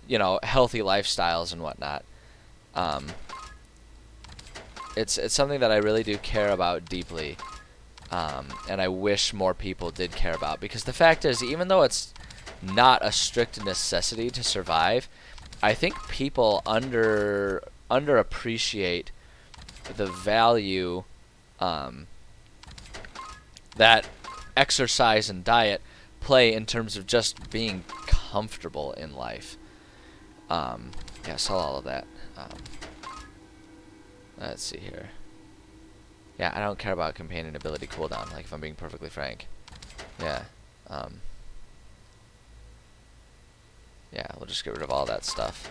You know, healthy lifestyles and whatnot. It's something that I really do care about deeply, and I wish more people did care about, because the fact is, even though it's not a strict necessity to survive, I think people underappreciate the value that exercise and diet play in terms of just being comfortable in life. Yeah, sell all of that. Let's see here. Yeah, I don't care about companion ability cooldown, like, if I'm being perfectly frank. Yeah. Yeah, we'll just get rid of all that stuff.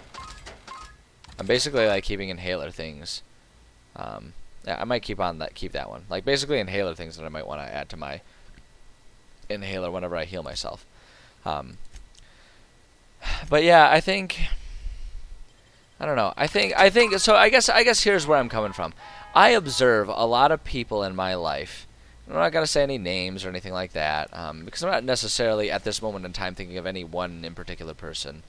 I'm basically like keeping inhaler things. Yeah, I might keep that one. Like basically inhaler things that I might want to add to my inhaler whenever I heal myself. But yeah, I think I don't know. I think so. I guess here's where I'm coming from. I observe a lot of people in my life. I'm not gonna say any names or anything like that, because I'm not necessarily at this moment in time thinking of any one in particular person.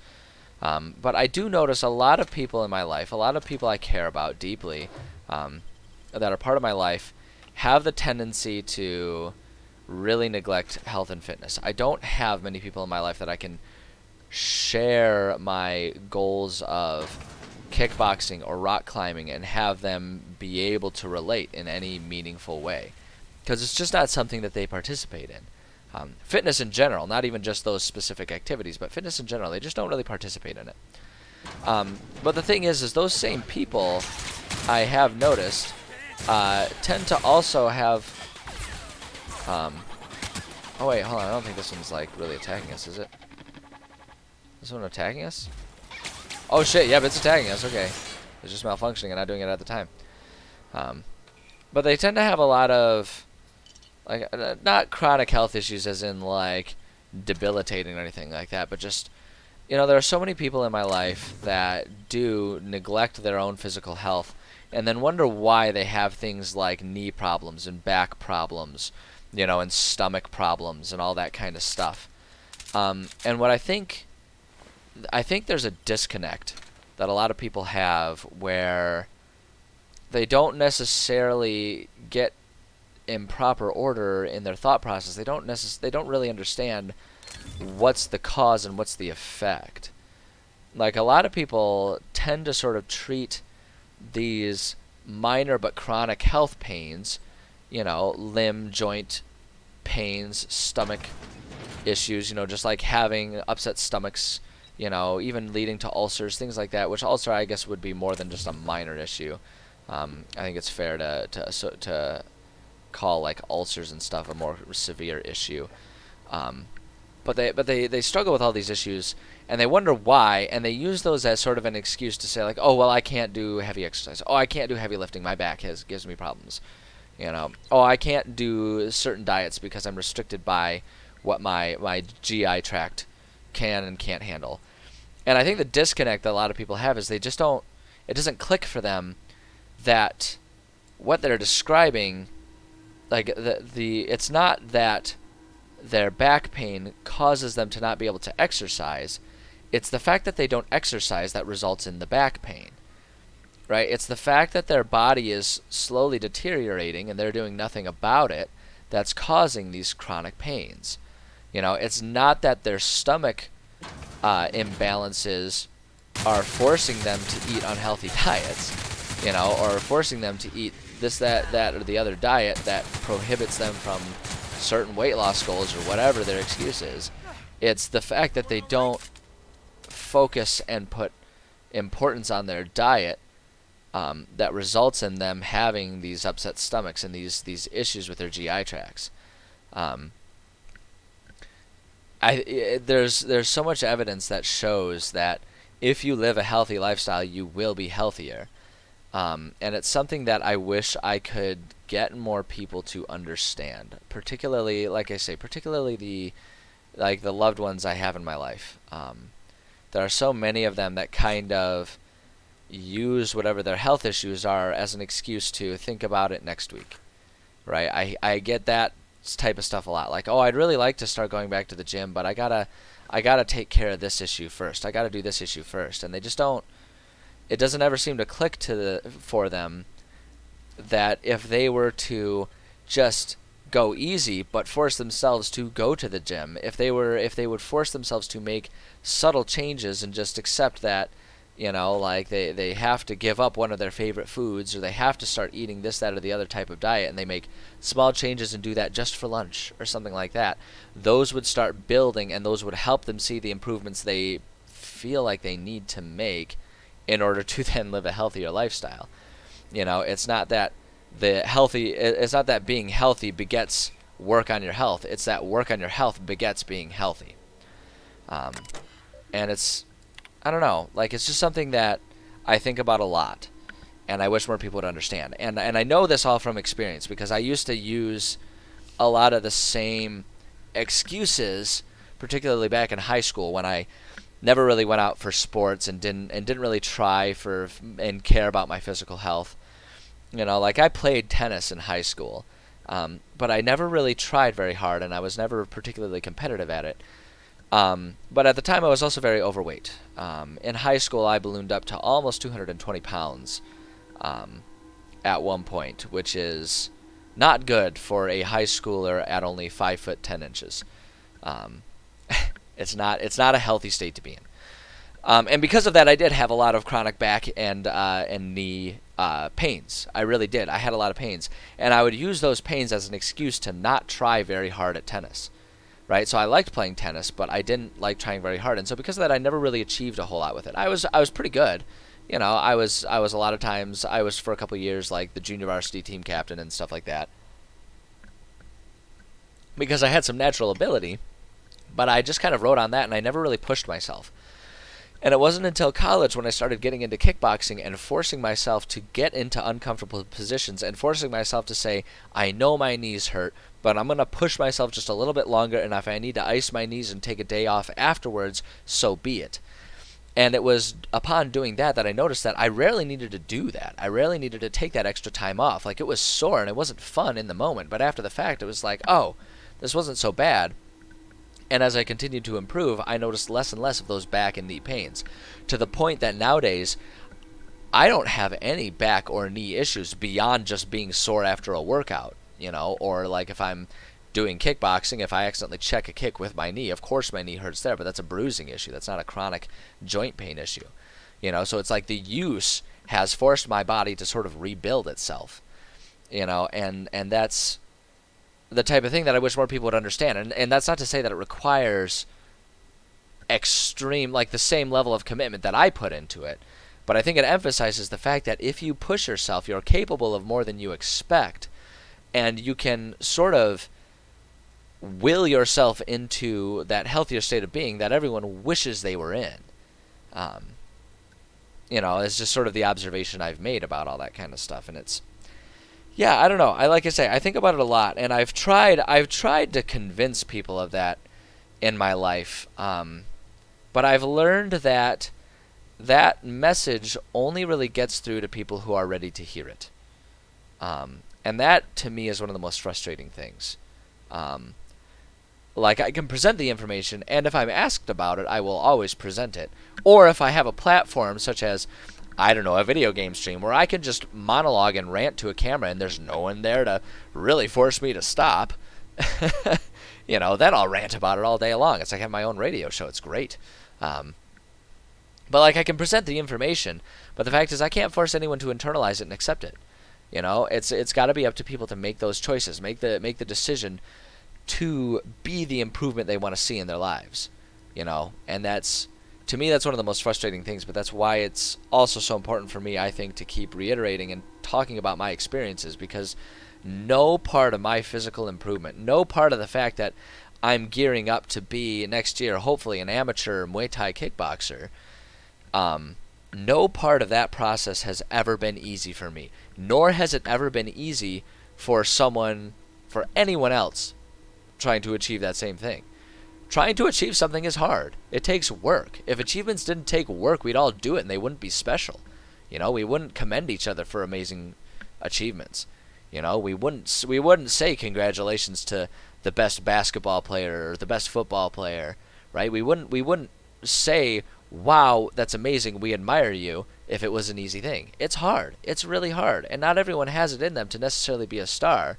But I do notice a lot of people in my life, a lot of people I care about deeply, that are part of my life, have the tendency to really neglect health and fitness. I don't have many people in my life that I can share my goals of kickboxing or rock climbing and have them be able to relate in any meaningful way, because it's just not something that they participate in. Fitness in general, not even just those specific activities, but fitness in general, they just don't really participate in it. But the thing is those same people, I have noticed, tend to also have... oh wait, hold on, I don't think this one's like really attacking us, is it? This one attacking us? Oh shit, yeah, but it's attacking us, okay. It's just malfunctioning and not doing it at the time. But they tend to have a lot of... like, not chronic health issues as in like debilitating or anything like that, but just, you know, there are so many people in my life that do neglect their own physical health and then wonder why they have things like knee problems and back problems, you know, and stomach problems and all that kind of stuff. And what I think there's a disconnect that a lot of people have where they don't necessarily get in proper order in their thought process. They don't really understand what's the cause and what's the effect. Like, a lot of people tend to sort of treat these minor but chronic health pains, you know, limb, joint pains, stomach issues, you know, just like having upset stomachs, you know, even leading to ulcers, things like that, which ulcer I guess would be more than just a minor issue. I think it's fair to call like ulcers and stuff a more severe issue, but they struggle with all these issues and they wonder why, and they use those as sort of an excuse to say like, oh well, I can't do heavy exercise, oh I can't do heavy lifting, my back gives me problems, you know, oh I can't do certain diets because I'm restricted by what my GI tract can and can't handle. And I think the disconnect that a lot of people have is they just don't, it doesn't click for them that what they're describing, like it's not that their back pain causes them to not be able to exercise. It's the fact that they don't exercise that results in the back pain, right? It's the fact that their body is slowly deteriorating and they're doing nothing about it that's causing these chronic pains. You know, it's not that their stomach imbalances are forcing them to eat unhealthy diets, you know, or forcing them to eat this, that, or the other diet that prohibits them from certain weight loss goals or whatever their excuse is. It's the fact that they don't focus and put importance on their diet that results in them having these upset stomachs and these issues with their GI tracts. There's so much evidence that shows that if you live a healthy lifestyle, you will be healthier. And it's something that I wish I could get more people to understand, particularly, like I say, the loved ones I have in my life. There are so many of them that kind of use whatever their health issues are as an excuse to think about it next week, right? I get that type of stuff a lot. Like, oh, I'd really like to start going back to the gym, but I gotta take care of this issue first. I gotta do this issue first, and they just don't. It doesn't ever seem to click for them that if they were to just go easy but force themselves to go to the gym, if they would force themselves to make subtle changes and just accept that, like they have to give up one of their favorite foods, or they have to start eating this, that, or the other type of diet, and they make small changes and do that just for lunch or something like that, those would start building, and those would help them see the improvements they feel like they need to make in order to then live a healthier lifestyle. It's not that it's not that being healthy begets work on your health. It's that work on your health begets being healthy. And it's, I don't know, like, it's just something that I think about a lot, and I wish more people would understand. And I know this all from experience, because I used to use a lot of the same excuses, particularly back in high school, when I never really went out for sports and didn't really try for and care about my physical health. Like, I played tennis in high school, but I never really tried very hard, and I was never particularly competitive at it. But at the time, I was also very overweight. In high school, I ballooned up to almost 220 pounds at one point, which is not good for a high schooler at only 5 foot 10 inches. It's not a healthy state to be in. And because of that, I did have a lot of chronic back and knee pains. I really did. I had a lot of pains, and I would use those pains as an excuse to not try very hard at tennis, right? So I liked playing tennis, but I didn't like trying very hard, and so because of that, I never really achieved a whole lot with it. I was pretty good. I was a lot of times, I was for a couple of years like the junior varsity team captain and stuff like that, because I had some natural ability, but I just kind of rode on that, and I never really pushed myself. And it wasn't until college when I started getting into kickboxing and forcing myself to get into uncomfortable positions and forcing myself to say, I know my knees hurt, but I'm going to push myself just a little bit longer, and if I need to ice my knees and take a day off afterwards, so be it. And it was upon doing that I noticed that I rarely needed to do that. I rarely needed to take that extra time off. Like, it was sore and it wasn't fun in the moment, but after the fact, it was like, oh, this wasn't so bad. And as I continued to improve, I noticed less and less of those back and knee pains, to the point that nowadays I don't have any back or knee issues beyond just being sore after a workout, or like if I'm doing kickboxing, if I accidentally check a kick with my knee, of course my knee hurts there, but that's a bruising issue. That's not a chronic joint pain issue, so it's like the use has forced my body to sort of rebuild itself, and that's the type of thing that I wish more people would understand. And that's not to say that it requires extreme, like the same level of commitment that I put into it, but I think it emphasizes the fact that if you push yourself, you're capable of more than you expect, and you can sort of will yourself into that healthier state of being that everyone wishes they were in. It's just sort of the observation I've made about all that kind of stuff, and it's, yeah, I don't know. Like I say, I think about it a lot, and I've tried to convince people of that in my life, but I've learned that that message only really gets through to people who are ready to hear it, and that to me is one of the most frustrating things. Like, I can present the information, and if I'm asked about it, I will always present it. Or if I have a platform such as, I don't know, a video game stream where I can just monologue and rant to a camera and there's no one there to really force me to stop, then I'll rant about it all day long. It's like I have my own radio show. It's great. But like, I can present the information, but the fact is I can't force anyone to internalize it and accept it. It's got to be up to people to make those choices, make the decision to be the improvement they want to see in their lives. And that's, to me, that's one of the most frustrating things, but that's why it's also so important for me, I think, to keep reiterating and talking about my experiences, because no part of my physical improvement, no part of the fact that I'm gearing up to be next year, hopefully, an amateur Muay Thai kickboxer, no part of that process has ever been easy for me, nor has it ever been easy for anyone else trying to achieve that same thing. Trying to achieve something is hard. It takes work. If achievements didn't take work, we'd all do it and they wouldn't be special. You know, we wouldn't commend each other for amazing achievements. You know, we wouldn't say congratulations to the best basketball player or the best football player, right? We wouldn't say, wow, that's amazing, we admire you, if it was an easy thing. It's hard. It's really hard. And not everyone has it in them to necessarily be a star.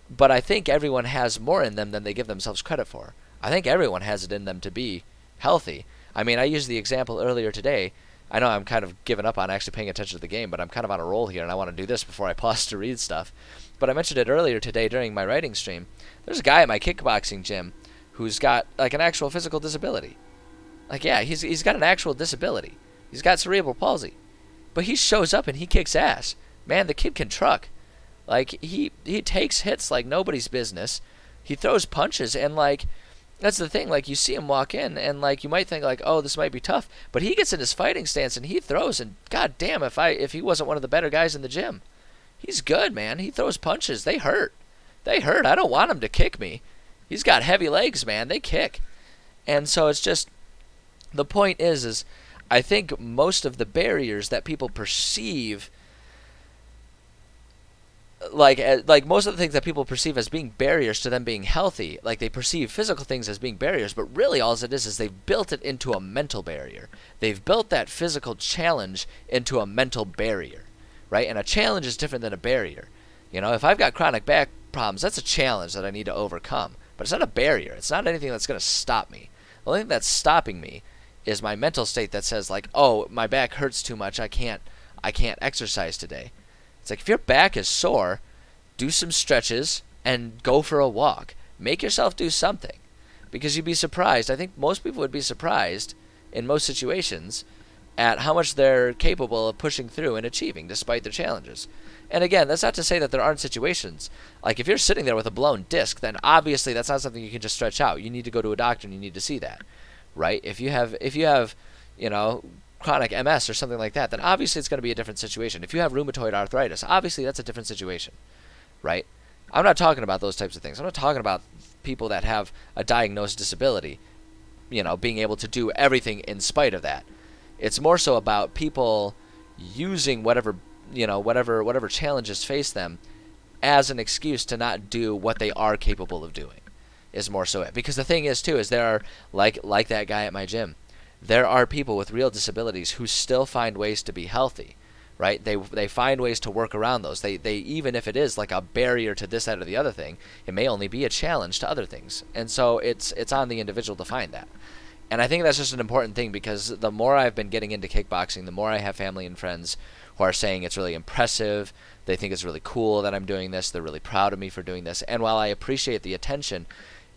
But I think everyone has more in them than they give themselves credit for. I think everyone has it in them to be healthy. I mean, I used the example earlier today. I know I'm kind of giving up on actually paying attention to the game, but I'm kind of on a roll here, and I want to do this before I pause to read stuff. But I mentioned it earlier today during my writing stream. There's a guy at my kickboxing gym who's got like an actual physical disability. Like, yeah, he's got an actual disability. He's got cerebral palsy. But he shows up and he kicks ass. Man, the kid can truck. Like, he takes hits like nobody's business. He throws punches, and like, that's the thing. Like, you see him walk in, and like, you might think like, oh, this might be tough. But he gets in his fighting stance and he throws, and god damn, if he wasn't one of the better guys in the gym. He's good, man. He throws punches. They hurt. They hurt. I don't want him to kick me. He's got heavy legs, man. They kick. And so it's just, the point is I think most of the barriers that people perceive, like most of the things that people perceive as being barriers to them being healthy, like they perceive physical things as being barriers, but really all it is they've built it into a mental barrier. They've built that physical challenge into a mental barrier, right? And a challenge is different than a barrier. You know, if I've got chronic back problems, that's a challenge that I need to overcome. But it's not a barrier. It's not anything that's going to stop me. The only thing that's stopping me is my mental state that says like, oh, my back hurts too much. I can't exercise today. It's like, if your back is sore, do some stretches and go for a walk. Make yourself do something, because you'd be surprised. I think most people would be surprised in most situations at how much they're capable of pushing through and achieving despite their challenges. And again, that's not to say that there aren't situations. Like, if you're sitting there with a blown disc, then obviously that's not something you can just stretch out. You need to go to a doctor and you need to see that, right? If you have, you know, chronic MS or something like that, then obviously it's going to be a different situation. If you have rheumatoid arthritis, obviously that's a different situation, right? I'm not talking about those types of things. I'm not talking about people that have a diagnosed disability, you know, being able to do everything in spite of that. It's more so about people using whatever challenges face them as an excuse to not do what they are capable of doing, is more so it. Because the thing is too, is there are, like that guy at my gym, there are people with real disabilities who still find ways to be healthy, right? They find ways to work around those. They even if it is like a barrier to this, that, or the other thing, it may only be a challenge to other things. And so it's on the individual to find that. And I think that's just an important thing, because the more I've been getting into kickboxing, the more I have family and friends who are saying it's really impressive. They think it's really cool that I'm doing this. They're really proud of me for doing this. And while I appreciate the attention,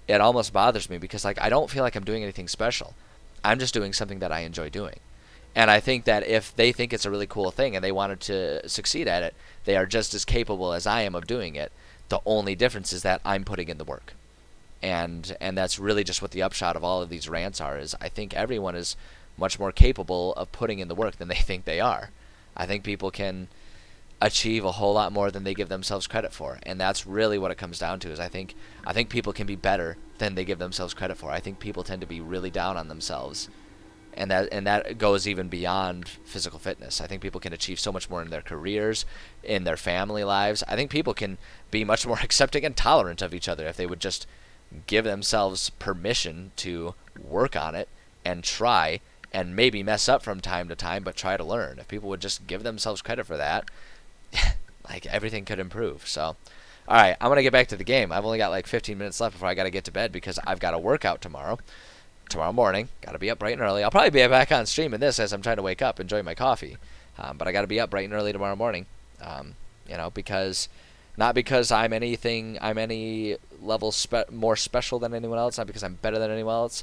it almost bothers me, because like, I don't feel like I'm doing anything special. I'm just doing something that I enjoy doing. And I think that if they think it's a really cool thing and they wanted to succeed at it, they are just as capable as I am of doing it. The only difference is that I'm putting in the work. And that's really just what the upshot of all of these rants are, is I think everyone is much more capable of putting in the work than they think they are. I think people can achieve a whole lot more than they give themselves credit for. And that's really what it comes down to, is I think people can be better than they give themselves credit for. I think people tend to be really down on themselves. And that goes even beyond physical fitness. I think people can achieve so much more in their careers, in their family lives. I think people can be much more accepting and tolerant of each other if they would just give themselves permission to work on it and try, and maybe mess up from time to time, but try to learn. If people would just give themselves credit for that, like, everything could improve. So, all right, I'm going to get back to the game. I've only got like 15 minutes left before I got to get to bed, because I've got a workout tomorrow morning. Got to be up bright and early. I'll probably be back on stream in this as I'm trying to wake up, enjoy my coffee. But I got to be up bright and early tomorrow morning, because not because I'm any level more special than anyone else, not because I'm better than anyone else.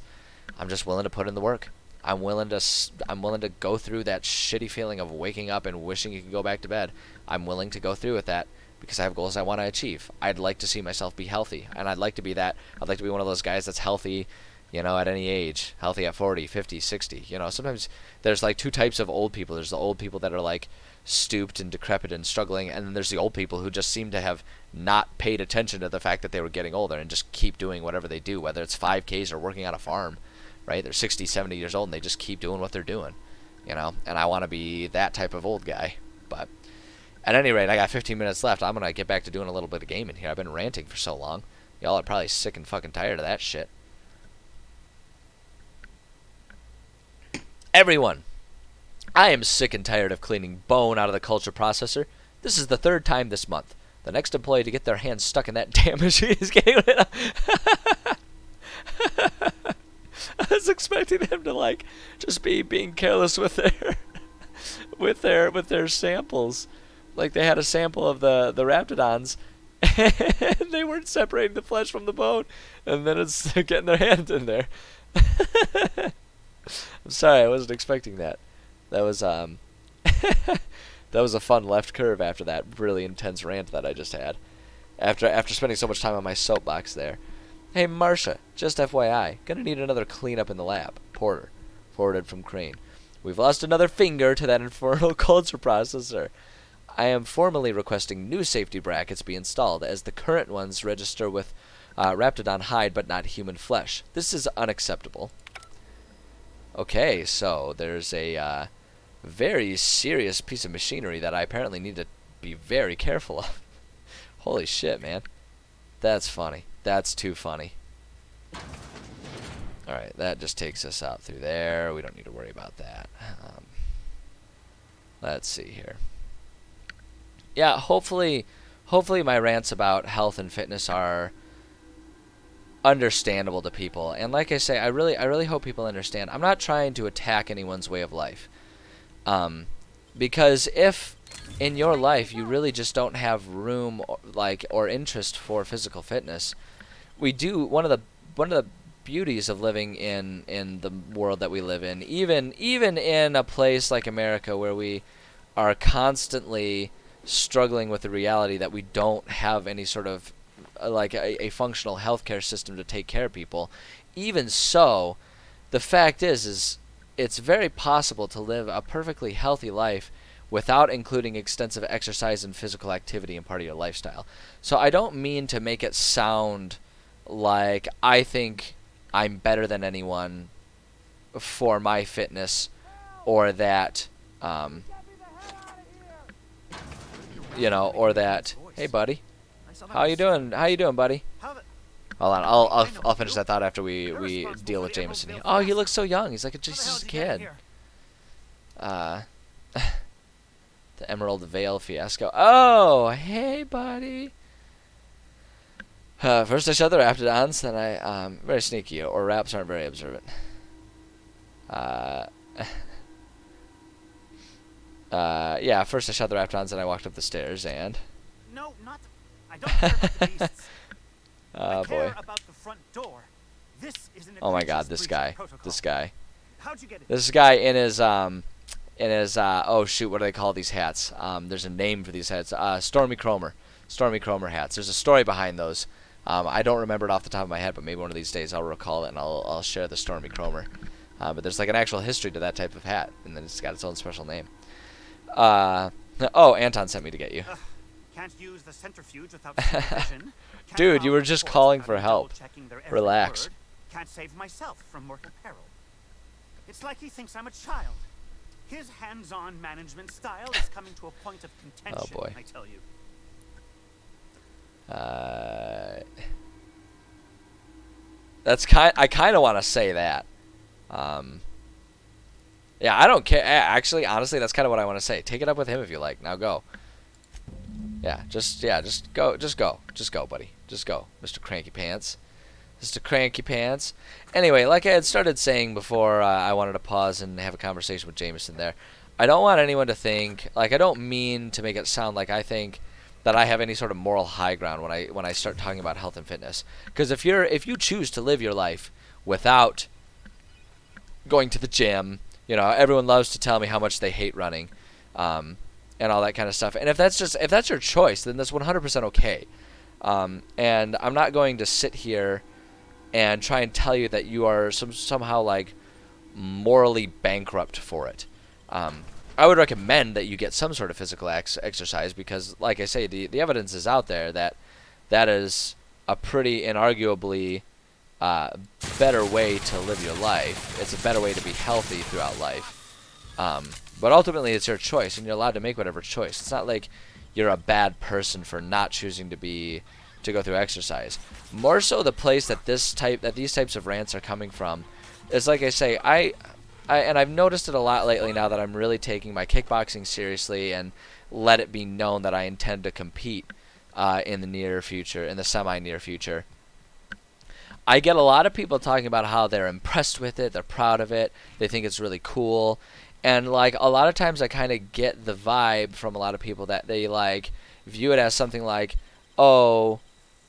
I'm just willing to put in the work. I'm willing to go through that shitty feeling of waking up and wishing you could go back to bed. I'm willing to go through with that, because I have goals I want to achieve. I'd like to see myself be healthy, and I'd like to be that. I'd like to be one of those guys that's healthy, at any age, healthy at 40, 50, 60. Sometimes there's like two types of old people. There's the old people that are like stooped and decrepit and struggling, and then there's the old people who just seem to have not paid attention to the fact that they were getting older and just keep doing whatever they do, whether it's 5Ks or working on a farm, right? They're 60, 70 years old and they just keep doing what they're doing. you know, and I want to be that type of old guy. But at any rate, I got 15 minutes left. I'm gonna get back to doing a little bit of gaming here. I've been ranting for so long. Y'all are probably sick and fucking tired of that shit. Everyone, I am sick and tired of cleaning bone out of the culture processor. This is the 3rd time this month. The next employee to get their hands stuck in that damn machine is getting rid of. I was expecting them to like just be being careless with their with their samples. Like they had a sample of the Raptidons and they weren't separating the flesh from the bone, and then it's getting their hand in there. I'm sorry, I wasn't expecting that. That was that was a fun left curve after that really intense rant that I just had. After spending so much time on my soapbox there. Hey Marsha, just FYI, gonna need another cleanup in the lab. Porter, forwarded from Crane. We've lost another finger to that infernal culture processor. I am formally requesting new safety brackets be installed, as the current ones register with Raptidon hide but not human flesh. This is unacceptable. Okay, so there's a very serious piece of machinery that I apparently need to be very careful of. Holy shit, man. That's funny. That's too funny. Alright, that just takes us out through there. We don't need to worry about that. Let's see here. Yeah, hopefully my rants about health and fitness are understandable to people. And like I say, I really hope people understand. I'm not trying to attack anyone's way of life. Because if in your life you really just don't have room or interest for physical fitness, we do one of the beauties of living in the world that we live in, even in a place like America where we are constantly struggling with the reality that we don't have any sort of like a functional healthcare system to take care of people. Even so, the fact is it's very possible to live a perfectly healthy life without including extensive exercise and physical activity in part of your lifestyle. So I don't mean to make it sound like I think I'm better than anyone for my fitness, or that or that, hey buddy, how you doing? How you doing, buddy? Hold on, I'll finish that thought after we deal with Jameson. Oh, he looks so young. He's like just a kid. The Emerald Vale fiasco. Oh, hey, buddy. First I shot the Raptidons, then I very sneaky, or Raps aren't very observant. Yeah, first I shot the Raptidons, then I walked up the stairs, and No, not. I don't care about the beasts. oh I care boy. about the front door. This is an Oh my God, egregious this breach of guy. protocol. This guy. How'd you get it? This guy in his oh shoot, what do they call these hats? There's a name for these hats. Stormy Cromer hats. There's a story behind those. I don't remember it off the top of my head, but maybe one of these days I'll recall it and I'll share the Stormy Cromer. But there's like an actual history to that type of hat, and then it's got its own special name. Oh, Anton sent me to get you. Can't use the centrifuge without supervision. Can't Dude, you follow were just reports calling without for help. double-checking their every Relax. word. Can't save myself from mortal peril. It's like he thinks I'm a child. His hands-on management style is coming to a point of contention, boy. I tell you. That's I kind of want to say that. Yeah, I don't care. Actually, honestly, that's kind of what I want to say. Take it up with him if you like. Now go. Just go, buddy. Just go, Mr. Cranky Pants. Mr. Cranky Pants. Anyway, like I had started saying before, I wanted to pause and have a conversation with Jameson there. I don't want anyone to think, like, I don't mean to make it sound like I think that I have any sort of moral high ground when I start talking about health and fitness. Because if you choose to live your life without going to the gym, you know, everyone loves to tell me how much they hate running, and all that kind of stuff. And if that's your choice, then that's 100% okay. And I'm not going to sit here and try and tell you that you are somehow like morally bankrupt for it. I would recommend that you get some sort of physical exercise because, like I say, the evidence is out there that is a pretty inarguably better way to live your life. It's a better way to be healthy throughout life. But ultimately, it's your choice, and you're allowed to make whatever choice. It's not like you're a bad person for not choosing to go through exercise. More so, the place that these types of rants are coming from is, like I say, and I've noticed it a lot lately now that I'm really taking my kickboxing seriously and let it be known that I intend to compete in the near future, in the semi-near future. I get a lot of people talking about how they're impressed with it, they're proud of it, they think it's really cool. And like a lot of times I kind of get the vibe from a lot of people that they like view it as something like, oh,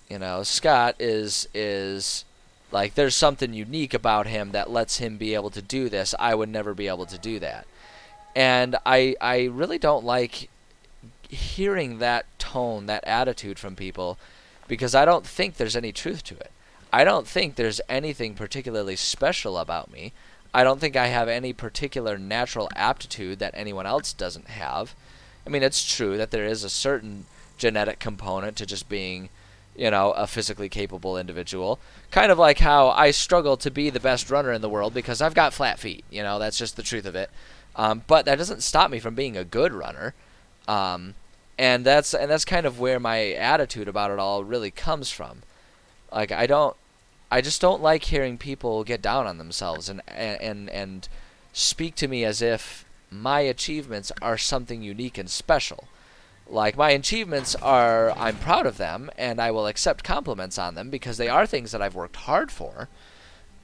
you know, Scott is like, there's something unique about him that lets him be able to do this. I would never be able to do that. And I really don't like hearing that tone, that attitude from people, because I don't think there's any truth to it. I don't think there's anything particularly special about me. I don't think I have any particular natural aptitude that anyone else doesn't have. I mean, it's true that there is a certain genetic component to just being, you know, a physically capable individual. Kind of like how I struggle to be the best runner in the world because I've got flat feet. You know, that's just the truth of it. But that doesn't stop me from being a good runner. And that's kind of where my attitude about it all really comes from. Like, I just don't like hearing people get down on themselves and speak to me as if my achievements are something unique and special. Like, my achievements are, I'm proud of them, and I will accept compliments on them because they are things that I've worked hard for.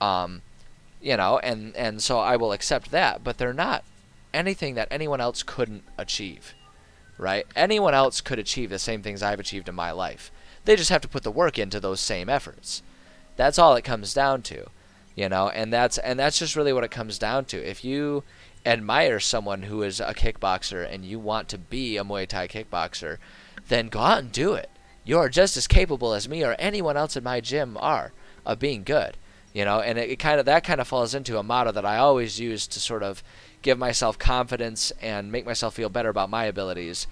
You know, and so I will accept that, but they're not anything that anyone else couldn't achieve, right? Anyone else could achieve the same things I've achieved in my life. They just have to put the work into those same efforts. That's all it comes down to, you know, and that's just really what it comes down to. If you admire someone who is a kickboxer and you want to be a Muay Thai kickboxer, then go out and do it. You are just as capable as me or anyone else in my gym are of being good, you know, and that kind of falls into a motto that I always use to sort of give myself confidence and make myself feel better about my abilities.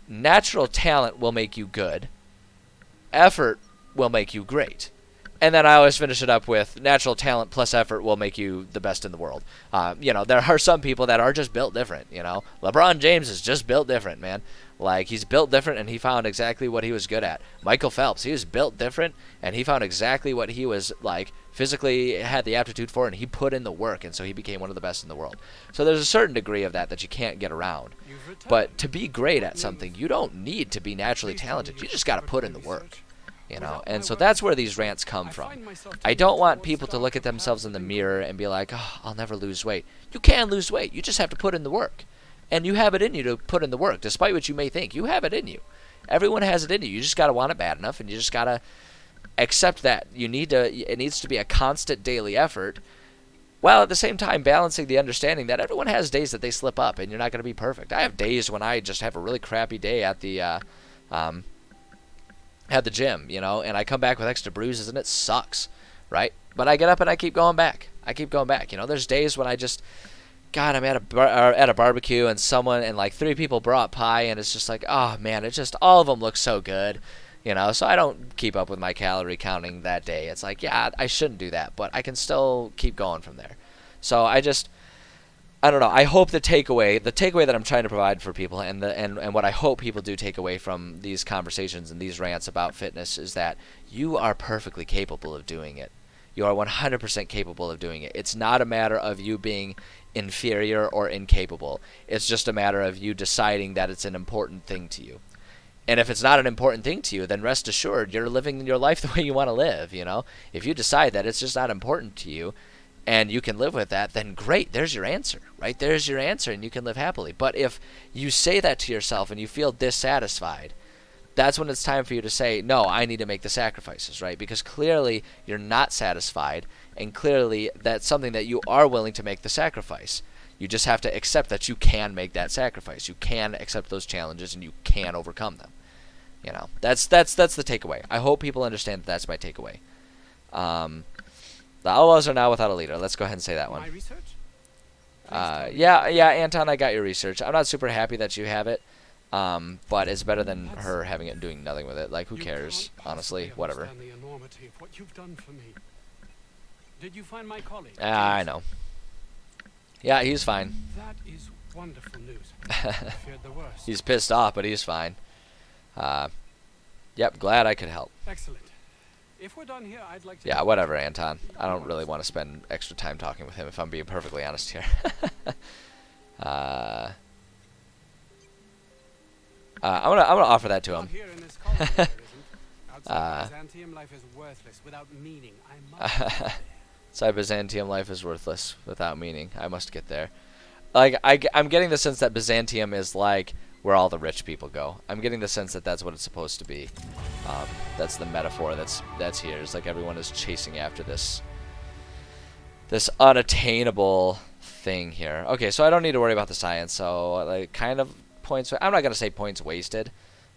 Natural talent will make you good. Effort will make you great. And then I always finish it up with natural talent plus effort will make you the best in the world. You know, there are some people that are just built different, you know. LeBron James is just built different, man. Like, he's built different and he found exactly what he was good at. Michael Phelps, he was built different and he found exactly what he was, like, physically had the aptitude for, and he put in the work, and so he became one of the best in the world. So there's a certain degree of that you can't get around. But to be great at something, you don't need to be naturally talented. You just got to put in the work. You know, and so that's where these rants come from. I don't want people to look at themselves in the mirror and be like, oh, I'll never lose weight. You can lose weight. You just have to put in the work. And you have it in you to put in the work, despite what you may think. You have it in you. Everyone has it in you. You just got to want it bad enough, and you just got to accept that. It needs to be a constant daily effort, while at the same time balancing the understanding that everyone has days that they slip up, and you're not going to be perfect. I have days when I just have a really crappy day at the gym, you know, and I come back with extra bruises and it sucks, right? But I get up and I keep going back. You know, there's days when I just, God, I'm at a barbecue and like 3 people brought pie and it's just like, oh man, it's just, all of them look so good, you know, so I don't keep up with my calorie counting that day. It's like, yeah, I shouldn't do that, but I can still keep going from there. So I don't know. I hope the takeaway that I'm trying to provide for people, and what I hope people do take away from these conversations and these rants about fitness, is that you are perfectly capable of doing it. You are 100% capable of doing it. It's not a matter of you being inferior or incapable. It's just a matter of you deciding that it's an important thing to you. And if it's not an important thing to you, then rest assured you're living your life the way you want to live, you know? If you decide that it's just not important to you, and you can live with that, then great, there's your answer, right? There's your answer, and you can live happily. But if you say that to yourself and you feel dissatisfied, that's when it's time for you to say, no, I need to make the sacrifices, right? Because clearly you're not satisfied, and clearly that's something that you are willing to make the sacrifice. You just have to accept that you can make that sacrifice. You can accept those challenges, and you can overcome them. You know, that's the takeaway. I hope people understand that that's my takeaway. The Outlaws are now without a leader. Let's go ahead and say that one. My research? Yeah, Anton, I got your research. I'm not super happy that you have it, but it's better than her having it and doing nothing with it. Like, who cares? Honestly, whatever. The enormity of what you've done for me. Did you find my colleague? I know. Yeah, he's fine. That is wonderful news. I feared the worst. He's pissed off, but he's fine. Yep, glad I could help. Excellent. If we're done here, I'd like to... Yeah, whatever, Anton. I don't really want to spend extra time talking with him, if I'm being perfectly honest here. I'm gonna offer that to Not him. here in this colony, there isn't. Outside Byzantium, life is worthless without meaning. I must get there. Inside Byzantium, life is worthless without meaning. I must get there. Like, I'm getting the sense that Byzantium is like where all the rich people go. I'm getting the sense that that's what it's supposed to be. That's the metaphor that's here. It's like everyone is chasing after this unattainable thing here. Okay, so I don't need to worry about the science. So like kind of points. I'm not gonna say points wasted.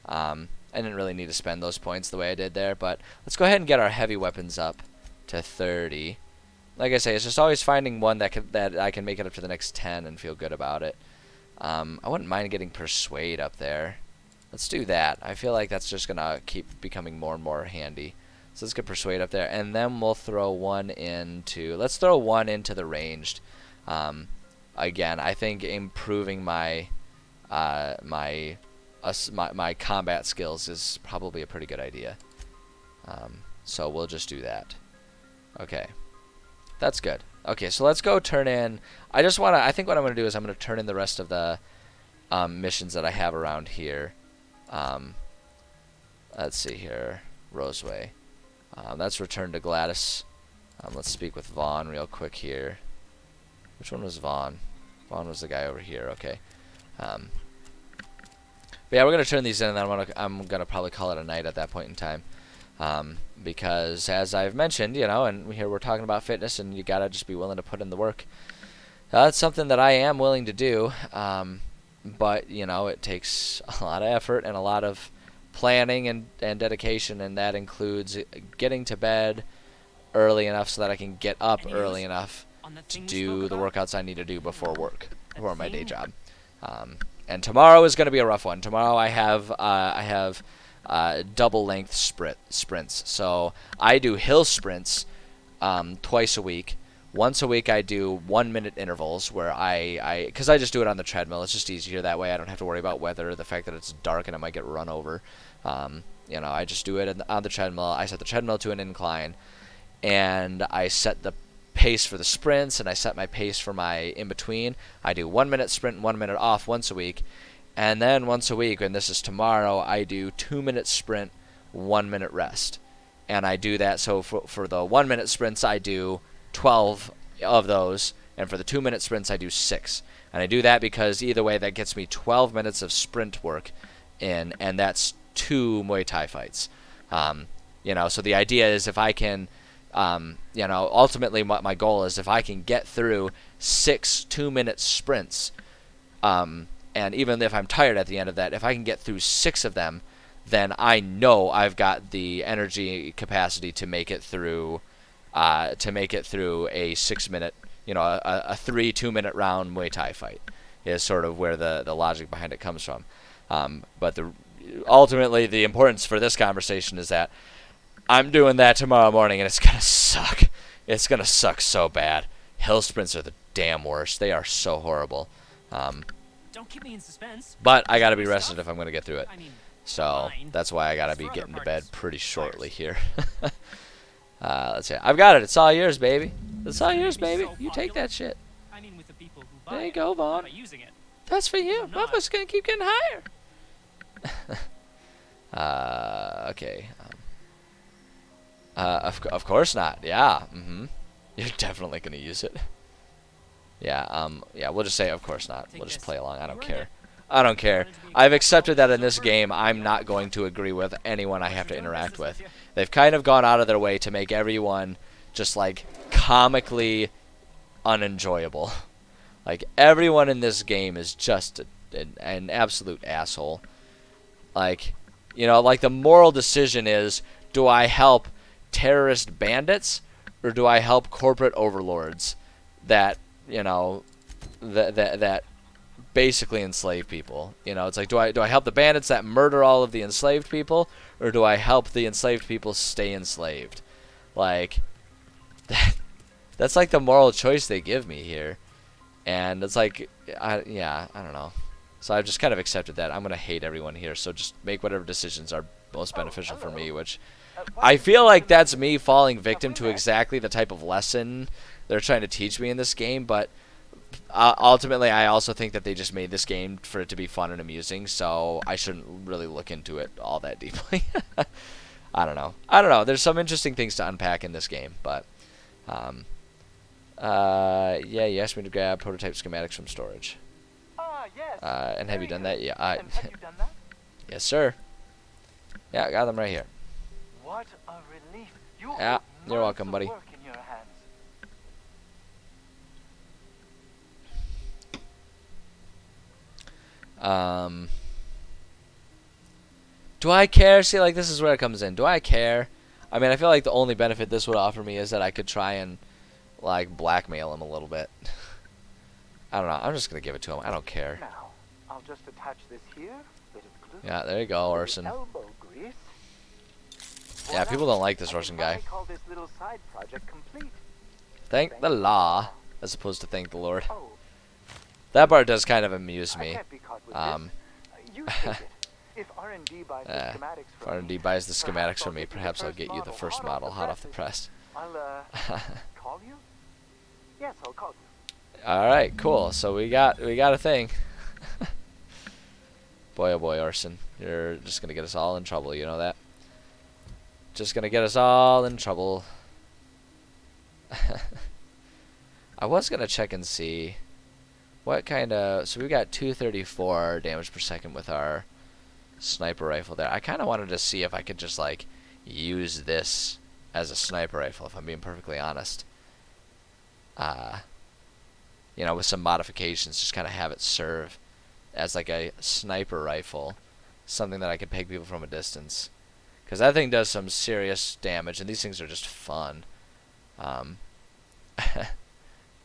I didn't really need to spend those points the way I did there, but let's go ahead and get our heavy weapons up to 30. Like I say, it's just always finding one that I can make it up to the next 10 and feel good about it. I wouldn't mind getting Persuade up there. Let's do that. I feel like that's just gonna keep becoming more and more handy. So let's get Persuade up there, and then we'll throw one into. Let's throw one into the ranged. Again, I think improving my my combat skills is probably a pretty good idea. So we'll just do that. Okay. That's good. Okay, so let's go turn in. I think what I'm going to do is I'm going to turn in the rest of the missions that I have around here. Let's see here. Roseway. Let's return to Gladys. Let's speak with Vaughn real quick here. Which one was Vaughn? Vaughn was the guy over here. Okay. But yeah, we're going to turn these in, and then I'm going to probably call it a night at that point in time. Because as I've mentioned, you know, and here we're talking about fitness, and you gotta just be willing to put in the work. That's something that I am willing to do, but you know, it takes a lot of effort and a lot of planning and dedication, and that includes getting to bed early enough so that I can get up early enough to do the workouts I need to do before work, before my day job. And tomorrow is going to be a rough one. Tomorrow I have double length sprints. So I do hill sprints twice a week. Once a week I do 1 minute intervals where because I just do it on the treadmill. It's just easier that way. I don't have to worry about weather, the fact that it's dark and I might get run over. You know, I just do it on the treadmill. I set the treadmill to an incline, and I set the pace for the sprints, and I set my pace for my in-between. I do 1 minute sprint and 1 minute off once a week. And then once a week, and this is tomorrow, I do 2 minute sprint, 1 minute rest. And I do that, so for the 1 minute sprints, I do 12 of those, and for the 2 minute sprints, I do 6. And I do that because either way, that gets me 12 minutes of sprint work in, and that's 2 Muay Thai fights. You know, so the idea is if I can, you know, ultimately what my goal is, if I can get through 6 2-minute sprints, and even if I'm tired at the end of that, if I can get through 6 of them, then I know I've got the energy capacity to make it through a 6-minute, you know, a 3 2-minute round Muay Thai fight is sort of where the logic behind it comes from. But ultimately the importance for this conversation is that I'm doing that tomorrow morning, and it's gonna suck. It's gonna suck so bad. Hill sprints are the damn worst. They are so horrible. Don't keep me in suspense. But I gotta be rested if I'm gonna get through it. I mean, So fine. that's why I gotta It's be for getting to other bed parties. pretty shortly here. Let's see. I've got it. It's all yours, baby. It's all yours, baby. So You take popular. that shit. I mean, with the people who buy There you it, go, Vaughn. not using it. That's for you. I'm not. Motherfucker's gonna keep getting higher. Okay. Of course not. Yeah. You're definitely gonna use it. Yeah. Yeah. We'll just say of course not. Take We'll just this. play along. I don't You care. earned it. I don't care. Wanted to be I've accepted that in this over. game I'm not going to agree with anyone I have to Doing interact business with. with you. They've kind of gone out of their way to make everyone just like comically unenjoyable. Like everyone in this game is just an absolute asshole. Like, you know, like the moral decision is, do I help terrorist bandits or do I help corporate overlords that, you know, that basically enslave people? You know, it's like, do I help the bandits that murder all of the enslaved people, or do I help the enslaved people stay enslaved? Like that's like the moral choice they give me here. And it's like, yeah, I don't know. So I've just kind of accepted that. I'm going to hate everyone here, so just make whatever decisions are most beneficial for me, which I feel like that's me falling victim to exactly the type of lesson they're trying to teach me in this game, but ultimately I also think that they just made this game for it to be fun and amusing, so I shouldn't really look into it all that deeply. I don't know. There's some interesting things to unpack in this game, but yeah, you asked me to grab prototype schematics from storage. Yes. And have you done that? Yeah. And have you done that? Yes, sir. Yeah, I got them right here. What a relief. You Yeah, put you're months welcome, of buddy. work in your hands. Do I care? See, like, this is where it comes in. Do I care? I mean, I feel like the only benefit this would offer me is that I could try and, like, blackmail him a little bit. I don't know. I'm just going to give it to him. I don't care. Now, I'll just attach this here. Bit of glue. Yeah, there you go, Orson. Elbow grease. Yeah, Voila. people don't like this I Orson can guy. finally call this little side project complete. Thank the law, as opposed to thank the Lord. Oh, That part does kind of amuse I me. can't be caught with Um, this. You take it. If R&D buys the schematics If from R&D me, buys the perhaps schematics I'll from me, get you the perhaps I'll first get you the first model hot off the press. I'll call you? Yes, I'll call you. All right, cool. So we got a thing. Boy, oh boy, Orson, you're just gonna get us all in trouble. You know that? Just gonna get us all in trouble. I was gonna check and see what kind of. So we got 234 damage per second with our sniper rifle there. I kind of wanted to see if I could just like use this as a sniper rifle, if I'm being perfectly honest. You know, with some modifications, just kind of have it serve as like a sniper rifle, something that I could peg people from a distance, because that thing does some serious damage, and these things are just fun.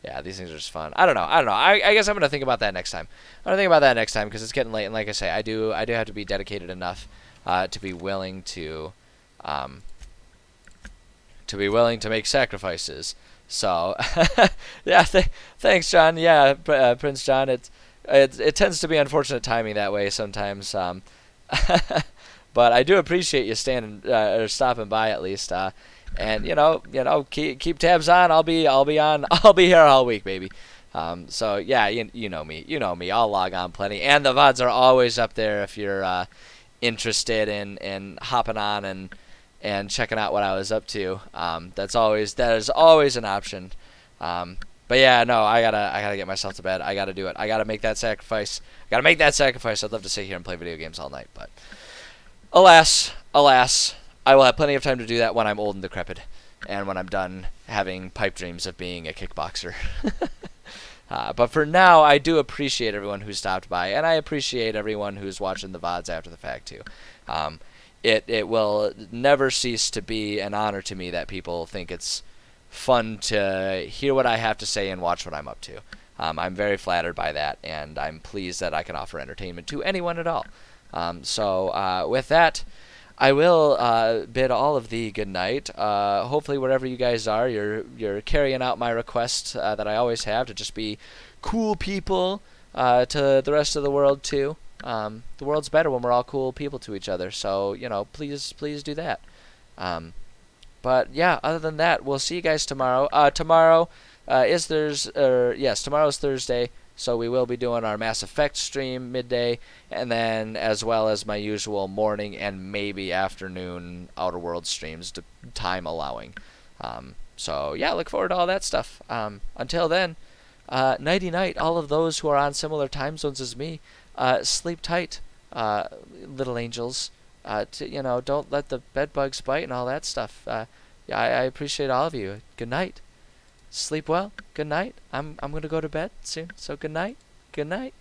Yeah, these things are just fun. I don't know. I guess I'm gonna think about that next time. I'm gonna think about that next time because it's getting late, and like I say, I do have to be dedicated enough to be willing to make sacrifices. So, yeah, thanks, John. Yeah, Prince John. It tends to be unfortunate timing that way sometimes. But I do appreciate you standing or stopping by at least. And you know, keep tabs on. I'll be on. I'll be here all week, baby. So yeah, you know me. I'll log on plenty, and the VODs are always up there if you're interested in hopping on and checking out what I was up to. That is always an option. But yeah, no, I gotta get myself to bed. I gotta do it. I gotta make that sacrifice. I'd love to sit here and play video games all night, but alas, I will have plenty of time to do that when I'm old and decrepit, and when I'm done having pipe dreams of being a kickboxer. But for now, I do appreciate everyone who stopped by, and I appreciate everyone who's watching the VODs after the fact too. It will never cease to be an honor to me that people think it's fun to hear what I have to say and watch what I'm up to. I'm very flattered by that, and I'm pleased that I can offer entertainment to anyone at all. So with that, I will bid all of thee good night. Hopefully wherever you guys are, you're carrying out my request that I always have to just be cool people to the rest of the world too. The world's better when we're all cool people to each other. So please do that. But yeah, other than that, we'll see you guys tomorrow. Tomorrow is tomorrow's Thursday. So we will be doing our Mass Effect stream midday, and then as well as my usual morning and maybe afternoon Outer Worlds streams, time allowing. So yeah, look forward to all that stuff. Until then, nighty night, all of those who are on similar time zones as me. Sleep tight, little angels. Don't let the bed bugs bite and all that stuff. Yeah, I appreciate all of you. Good night. Sleep well. Good night. I'm gonna go to bed soon. So good night. Good night.